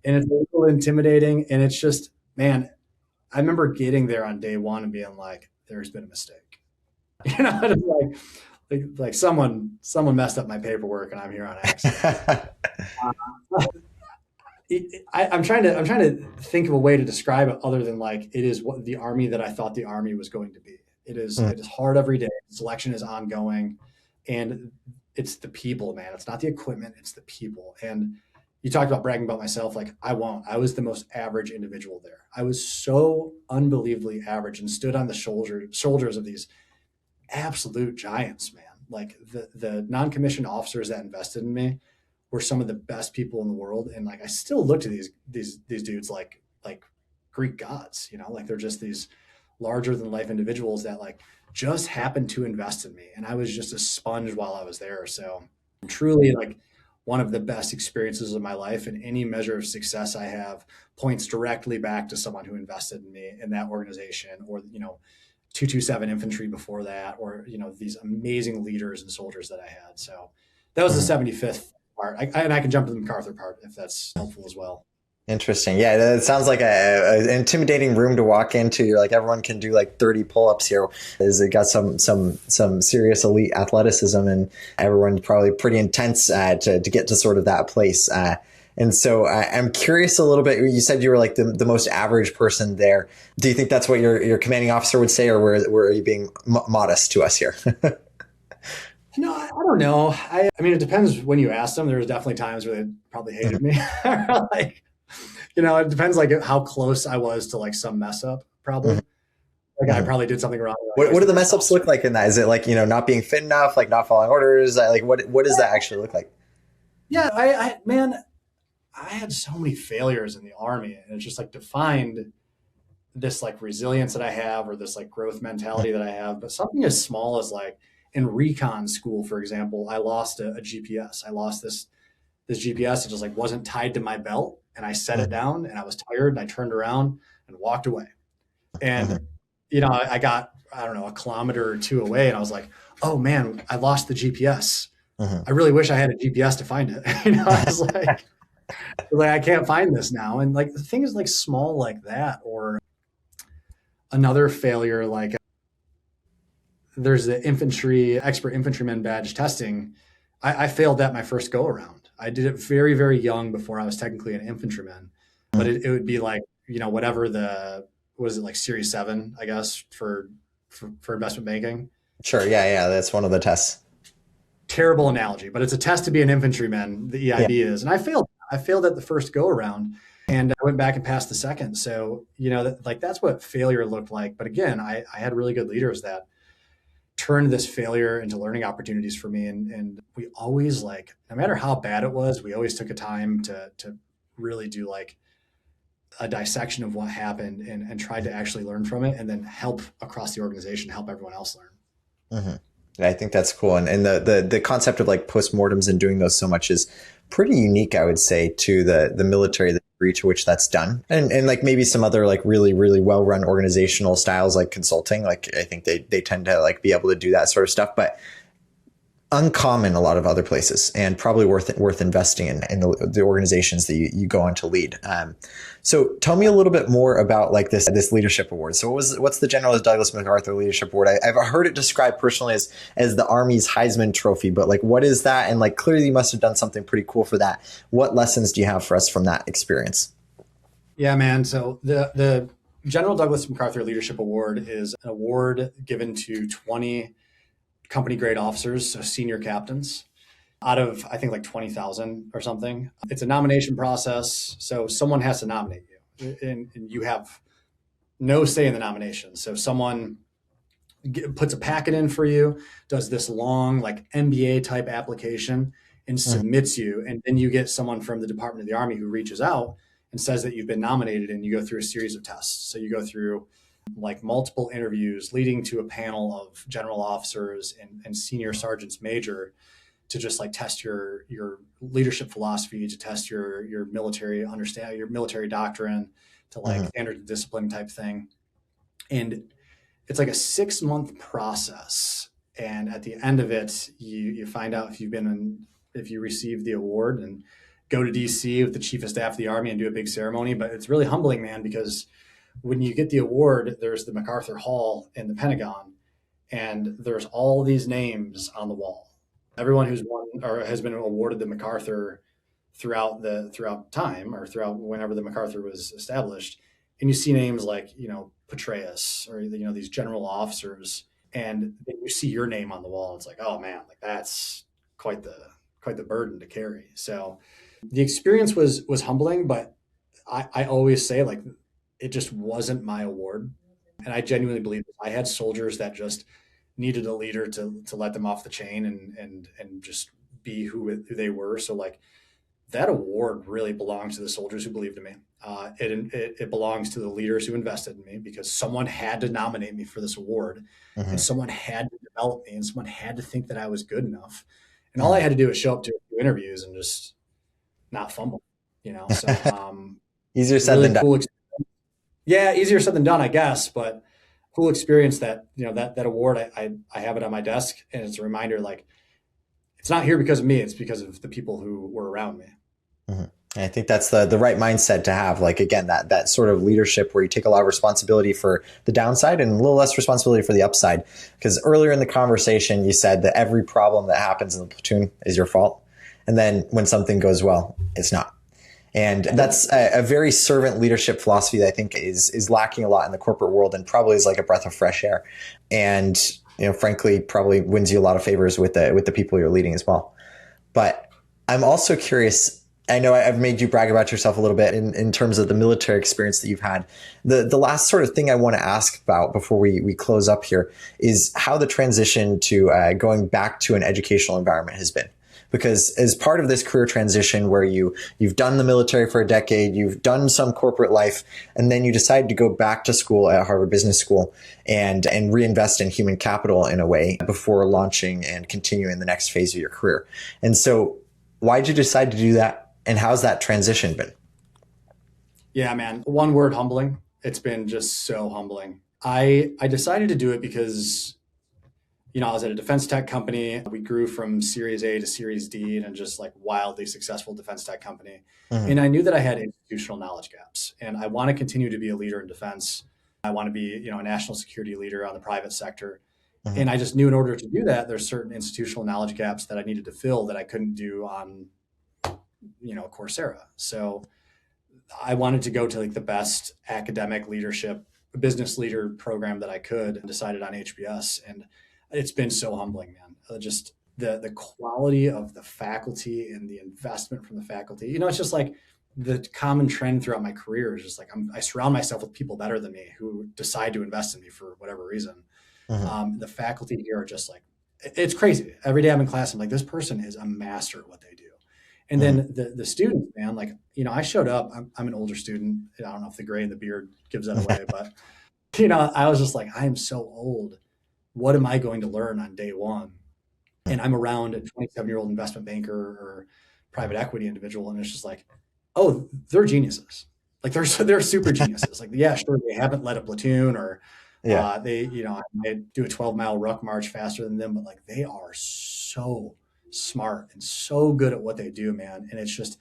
S1: and it's a little intimidating. And it's just, man, I remember getting there on day one and being there's been a mistake. It's someone messed up my paperwork and I'm here on accident. I'm trying to think of a way to describe it other than it is what the Army that I thought the Army was going to be. It is hard every day. Selection is ongoing, and it's the people, man. It's not the equipment, it's the people. And you talked about bragging about myself. I won't. I was the most average individual there. I was so unbelievably average and stood on the shoulders of these absolute giants, man. The non-commissioned officers that invested in me were some of the best people in the world. And I still look to these dudes like Greek gods, they're just these larger than life individuals that just happened to invest in me. And I was just a sponge while I was there. So truly one of the best experiences of my life, and any measure of success I have points directly back to someone who invested in me in that organization, or, 227 infantry before that, or, these amazing leaders and soldiers that I had. So that was the 75th part. And I can jump to the MacArthur part if that's helpful as well.
S2: Interesting. Yeah, it sounds like an intimidating room to walk into. You're everyone can do 30 pull-ups here. It got some serious elite athleticism, and everyone's probably pretty intense to get to sort of that place. And so I'm curious a little bit. You said you were like the most average person there. Do you think that's what your commanding officer would say, or were you being modest to us here?
S1: No, I don't know. I mean, it depends when you ask them. There was definitely times where they probably hated me. Like, it depends like how close I was to like some mess up, probably. Like I probably did something wrong. Like,
S2: What do the mess ups look like in that? Is it like, not being fit enough, like not following orders? Like what does that actually look like?
S1: Yeah, man, I had so many failures in the Army, and it's just like defined this like resilience that I have, or this like growth mentality that I have. But something as small as like in recon school, for example, I lost a GPS. I lost this GPS. It just like wasn't tied to my belt, and I set it down, and I was tired, and I turned around and walked away. And I got, I don't know, a kilometer or two away, and I was like, oh man, I lost the GPS. I really wish I had a GPS to find it. I was like, I can't find this now. And like the thing is like small like that, or another failure, like there's the expert infantryman badge testing. I failed that my first go around. I did it very, very young before I was technically an infantryman, but it would be like, whatever was it like Series 7, I guess, for investment banking.
S2: Sure. Yeah. That's one of the tests.
S1: Terrible analogy, but it's a test to be an infantryman. The EIB is, and I failed. I failed at the first go around, and I went back and passed the second. So, that's what failure looked like. But again, I had really good leaders that turned this failure into learning opportunities for me. And we always, like, no matter how bad it was, we always took a time to really do like a dissection of what happened, and tried to actually learn from it, and then help across the organization, help everyone else learn.
S2: I think that's cool. And the concept of like postmortems and doing those so much is pretty unique, I would say, to the military, the degree to which that's done. And like maybe some other like really, really well-run organizational styles like consulting, like I think they tend to like be able to do that sort of stuff, but uncommon a lot of other places, and probably worth investing in the organizations that you go on to lead. So tell me a little bit more about like this leadership award. So what's the General Douglas MacArthur Leadership Award? I've heard it described personally as the Army's Heisman Trophy, but like what is that? And like clearly you must have done something pretty cool for that. What lessons do you have for us from that experience?
S1: Yeah, man. So the General Douglas MacArthur Leadership Award is an award given to 20 company grade officers, so senior captains, out of I think like 20,000 or something. It's a nomination process, so someone has to nominate you, and you have no say in the nomination. So someone puts a packet in for you, does this long like MBA type application, and submits you, and then you get someone from the Department of the Army who reaches out and says that you've been nominated, and you go through a series of tests. So you go through like multiple interviews leading to a panel of general officers and senior sergeants major to just like test your leadership philosophy, to test your military understanding, your military doctrine, to like standard discipline type thing. And it's like a 6-month process. And at the end of it, you find out if you received the award, and go to DC with the Chief of Staff of the Army and do a big ceremony. But it's really humbling, man, because when you get the award, there's the MacArthur Hall in the Pentagon, and there's all these names on the wall. Everyone who's won or has been awarded the MacArthur throughout time, or throughout whenever the MacArthur was established. And you see names like, Petraeus, or, these general officers, and then you see your name on the wall. And it's like, oh man, like that's quite the burden to carry. So the experience was humbling, but I always say, like, it just wasn't my award. And I genuinely believe I had soldiers that just needed a leader to let them off the chain and just be who they were. So like that award really belongs to the soldiers who believed in me. It belongs to the leaders who invested in me, because someone had to nominate me for this award, and someone had to develop me, and someone had to think that I was good enough. And all I had to do was show up to a few interviews and just not fumble, So
S2: easier said than done.
S1: Yeah, easier said than done, I guess, but cool experience that, that award, I have it on my desk, and it's a reminder, like, it's not here because of me, it's because of the people who were around me.
S2: I think that's the right mindset to have. Like, again, that sort of leadership where you take a lot of responsibility for the downside and a little less responsibility for the upside. Because earlier in the conversation, you said that every problem that happens in the platoon is your fault. And then when something goes well, it's not. And that's a very servant leadership philosophy that I think is lacking a lot in the corporate world and probably is like a breath of fresh air. And, frankly, probably wins you a lot of favors with the people you're leading as well. But I'm also curious. I know I've made you brag about yourself a little bit in terms of the military experience that you've had. The last sort of thing I want to ask about before we close up here is how the transition to going back to an educational environment has been. Because as part of this career transition where you've done the military for a decade, you've done some corporate life, and then you decide to go back to school at Harvard Business School and reinvest in human capital in a way before launching and continuing the next phase of your career. And so why did you decide to do that? And how's that transition been?
S1: Yeah, man. One word, humbling. It's been just so humbling. I decided to do it because, I was at a defense tech company. We grew from Series A to Series D and just like wildly successful defense tech company. Mm-hmm. And I knew that I had institutional knowledge gaps and I want to continue to be a leader in defense. I want to be, a national security leader on the private sector. Mm-hmm. And I just knew in order to do that, there's certain institutional knowledge gaps that I needed to fill that I couldn't do on Coursera. So I wanted to go to like the best academic leadership, business leader program that I could and decided on HBS. And it's been so humbling, man. Just the quality of the faculty and the investment from the faculty. It's just like the common trend throughout my career is just like I surround myself with people better than me who decide to invest in me for whatever reason. Mm-hmm. The faculty here are just like, it's crazy. Every day I'm in class, I'm like, this person is a master at what they do. And then the students, man, like, I showed up, I'm an older student. I don't know if the gray and the beard gives that away, but, I was just like, I am so old. What am I going to learn on day one? And I'm around a 27-year-old investment banker or private equity individual. And it's just like, oh, they're geniuses. Like they're super geniuses. Like, yeah, sure. They haven't led a platoon or they, I might do a 12-mile ruck march faster than them, but like they are so smart and so good at what they do, man. And it's just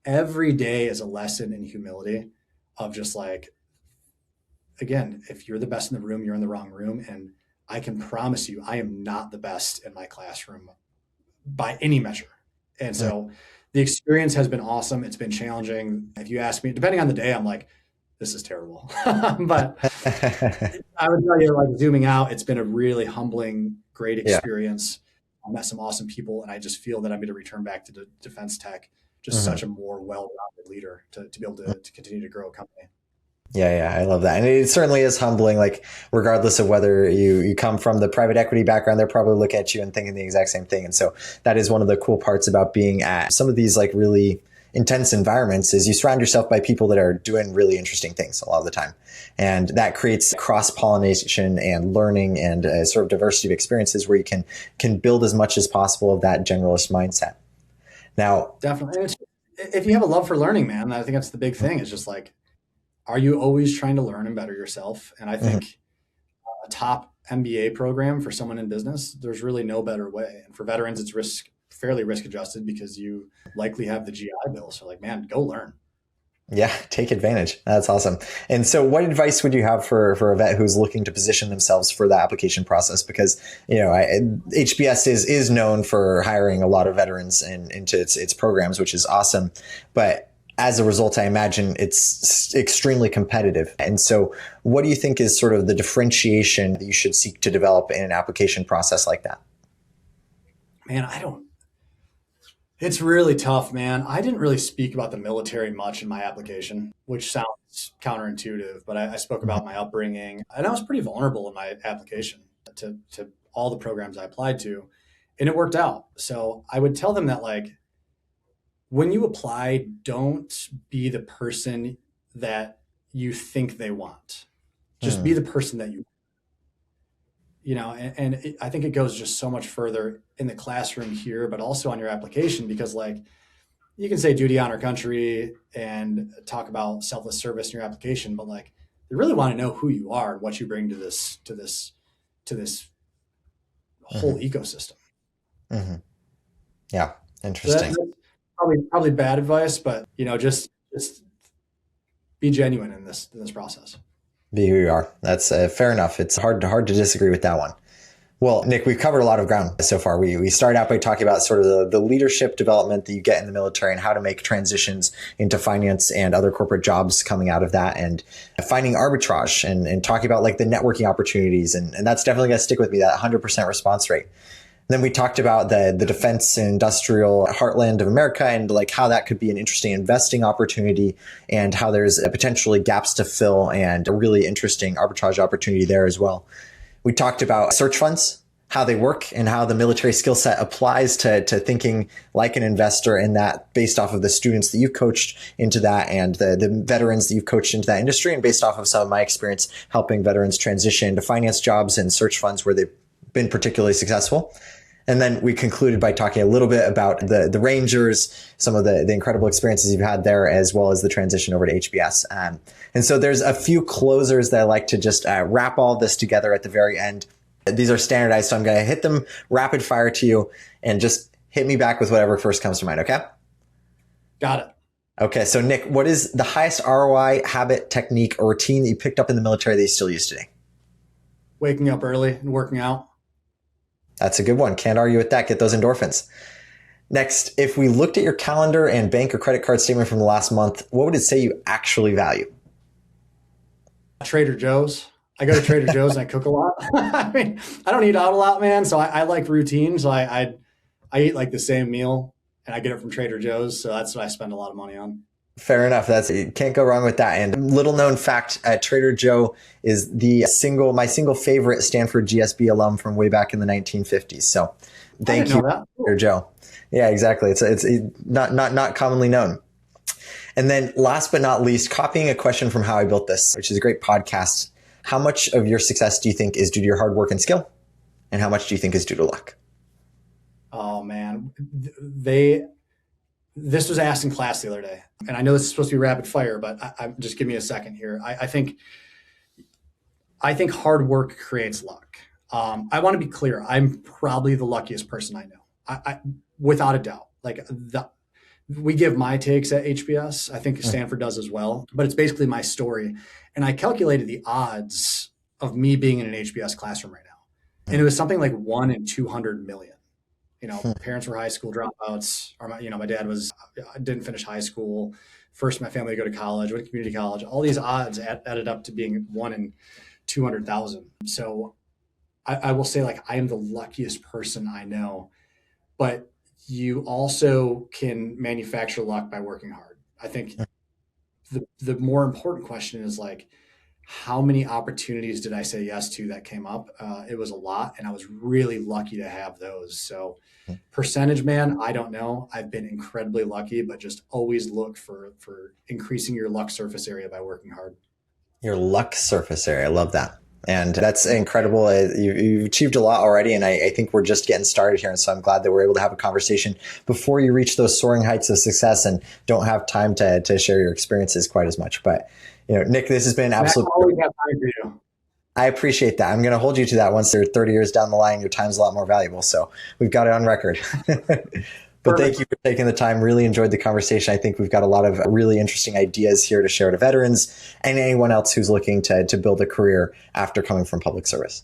S1: every day is a lesson in humility of just like, again, if you're the best in the room, you're in the wrong room. And I can promise you, I am not the best in my classroom by any measure. And so the experience has been awesome. It's been challenging. If you ask me, depending on the day, I'm like, this is terrible. But I would tell you, like zooming out, it's been a really humbling, great experience. I met some awesome people, and I just feel that I'm going to return back to defense tech, just such a more well-rounded leader to be able to continue to grow a company.
S2: Yeah, I love that. And it certainly is humbling, like regardless of whether you come from the private equity background, they're probably looking at you and thinking the exact same thing. And so that is one of the cool parts about being at some of these like really intense environments is you surround yourself by people that are doing really interesting things a lot of the time. And that creates cross-pollination and learning and a sort of diversity of experiences where you can build as much as possible of that generalist mindset. Now,
S1: definitely. And if you have a love for learning, man, I think that's the big thing. It's just like, are you always trying to learn and better yourself? And I think a top MBA program for someone in business, there's really no better way. And for veterans, it's fairly risk adjusted because you likely have the GI Bill. So like, man, go learn.
S2: Yeah, take advantage. That's awesome. And so what advice would you have for a vet who's looking to position themselves for the application process? Because, HBS is known for hiring a lot of veterans into its programs, which is awesome. But as a result, I imagine it's extremely competitive. And so what do you think is sort of the differentiation that you should seek to develop in an application process like that?
S1: Man, it's really tough, man. I didn't really speak about the military much in my application, which sounds counterintuitive, but I spoke about my upbringing and I was pretty vulnerable in my application to all the programs I applied to, and it worked out. So I would tell them that like, when you apply, don't be the person that you think they want. Just be the person that and I think it goes just so much further in the classroom here, but also on your application, because like you can say duty, honor, country and talk about selfless service in your application, but like they really want to know who you are and what you bring to this whole ecosystem.
S2: Mm-hmm. Yeah. Interesting.
S1: So probably bad advice, but just be genuine in this process.
S2: Be who you are. That's fair enough. It's hard to disagree with that one. Well, Nick, we've covered a lot of ground so far. We started out by talking about sort of the leadership development that you get in the military and how to make transitions into finance and other corporate jobs coming out of that, and finding arbitrage and talking about like the networking opportunities. And that's definitely going to stick with me, that 100% response rate. Then we talked about the defense and industrial heartland of America and like how that could be an interesting investing opportunity and how there's potentially gaps to fill and a really interesting arbitrage opportunity there as well. We talked about search funds, how they work and how the military skill set applies to thinking like an investor in that based off of the students that you've coached into that and the veterans that you've coached into that industry, and based off of some of my experience helping veterans transition into finance jobs and search funds where they've been particularly successful. And then we concluded by talking a little bit about the Rangers, some of the incredible experiences you've had there, as well as the transition over to HBS. And so there's a few closers that I like to just wrap all this together at the very end. These are standardized, so I'm going to hit them rapid fire to you and just hit me back with whatever first comes to mind, okay?
S1: Got it.
S2: Okay, so Nick, what is the highest ROI habit, technique, or routine that you picked up in the military that you still use today?
S1: Waking up early and working out.
S2: That's a good one. Can't argue with that. Get those endorphins. Next, if we looked at your calendar and bank or credit card statement from the last month, what would it say you actually value?
S1: Trader Joe's. I go to Trader Joe's and I cook a lot. I mean, I don't eat out a lot, man. So I like routine. So I eat like the same meal and I get it from Trader Joe's. So that's what I spend a lot of money on.
S2: Fair enough. You can't go wrong with that. And little known fact, Trader Joe is my single favorite Stanford GSB alum from way back in the 1950s. So thank you, Trader Joe. Yeah, exactly. It's not commonly known. And then last but not least, copying a question from How I Built This, which is a great podcast. How much of your success do you think is due to your hard work and skill? And how much do you think is due to luck?
S1: Oh, man. This was asked in class the other day. And I know this is supposed to be rapid fire, but just give me a second here. I think hard work creates luck. I want to be clear. I'm probably the luckiest person I know. I without a doubt. We give my takes at HBS. I think Stanford does as well, but it's basically my story. And I calculated the odds of me being in an HBS classroom right now. And it was something like 1 in 200 million. Parents were high school dropouts, or my dad didn't finish high school. First, my family to go to college, went to community college. All these odds added up to being 1 in 200,000. So I will say I am the luckiest person I know, but you also can manufacture luck by working hard. I think the more important question is how many opportunities did I say yes to that came up? It was a lot, and I was really lucky to have those. So percentage, man, I don't know. I've been incredibly lucky, but just always look for increasing your luck surface area by working hard.
S2: Your luck surface area. I love that. And that's incredible. You've achieved a lot already, and I think we're just getting started here. And so I'm glad that we're able to have a conversation before you reach those soaring heights of success and don't have time to share your experiences quite as much. But Nick, this has been absolutely.
S1: I always have time for you.
S2: I appreciate that. I'm going to hold you to that. Once you're 30 years down the line, your time's a lot more valuable. So we've got it on record. But thank you for taking the time. Really enjoyed the conversation. I think we've got a lot of really interesting ideas here to share to veterans and anyone else who's looking to build a career after coming from public service.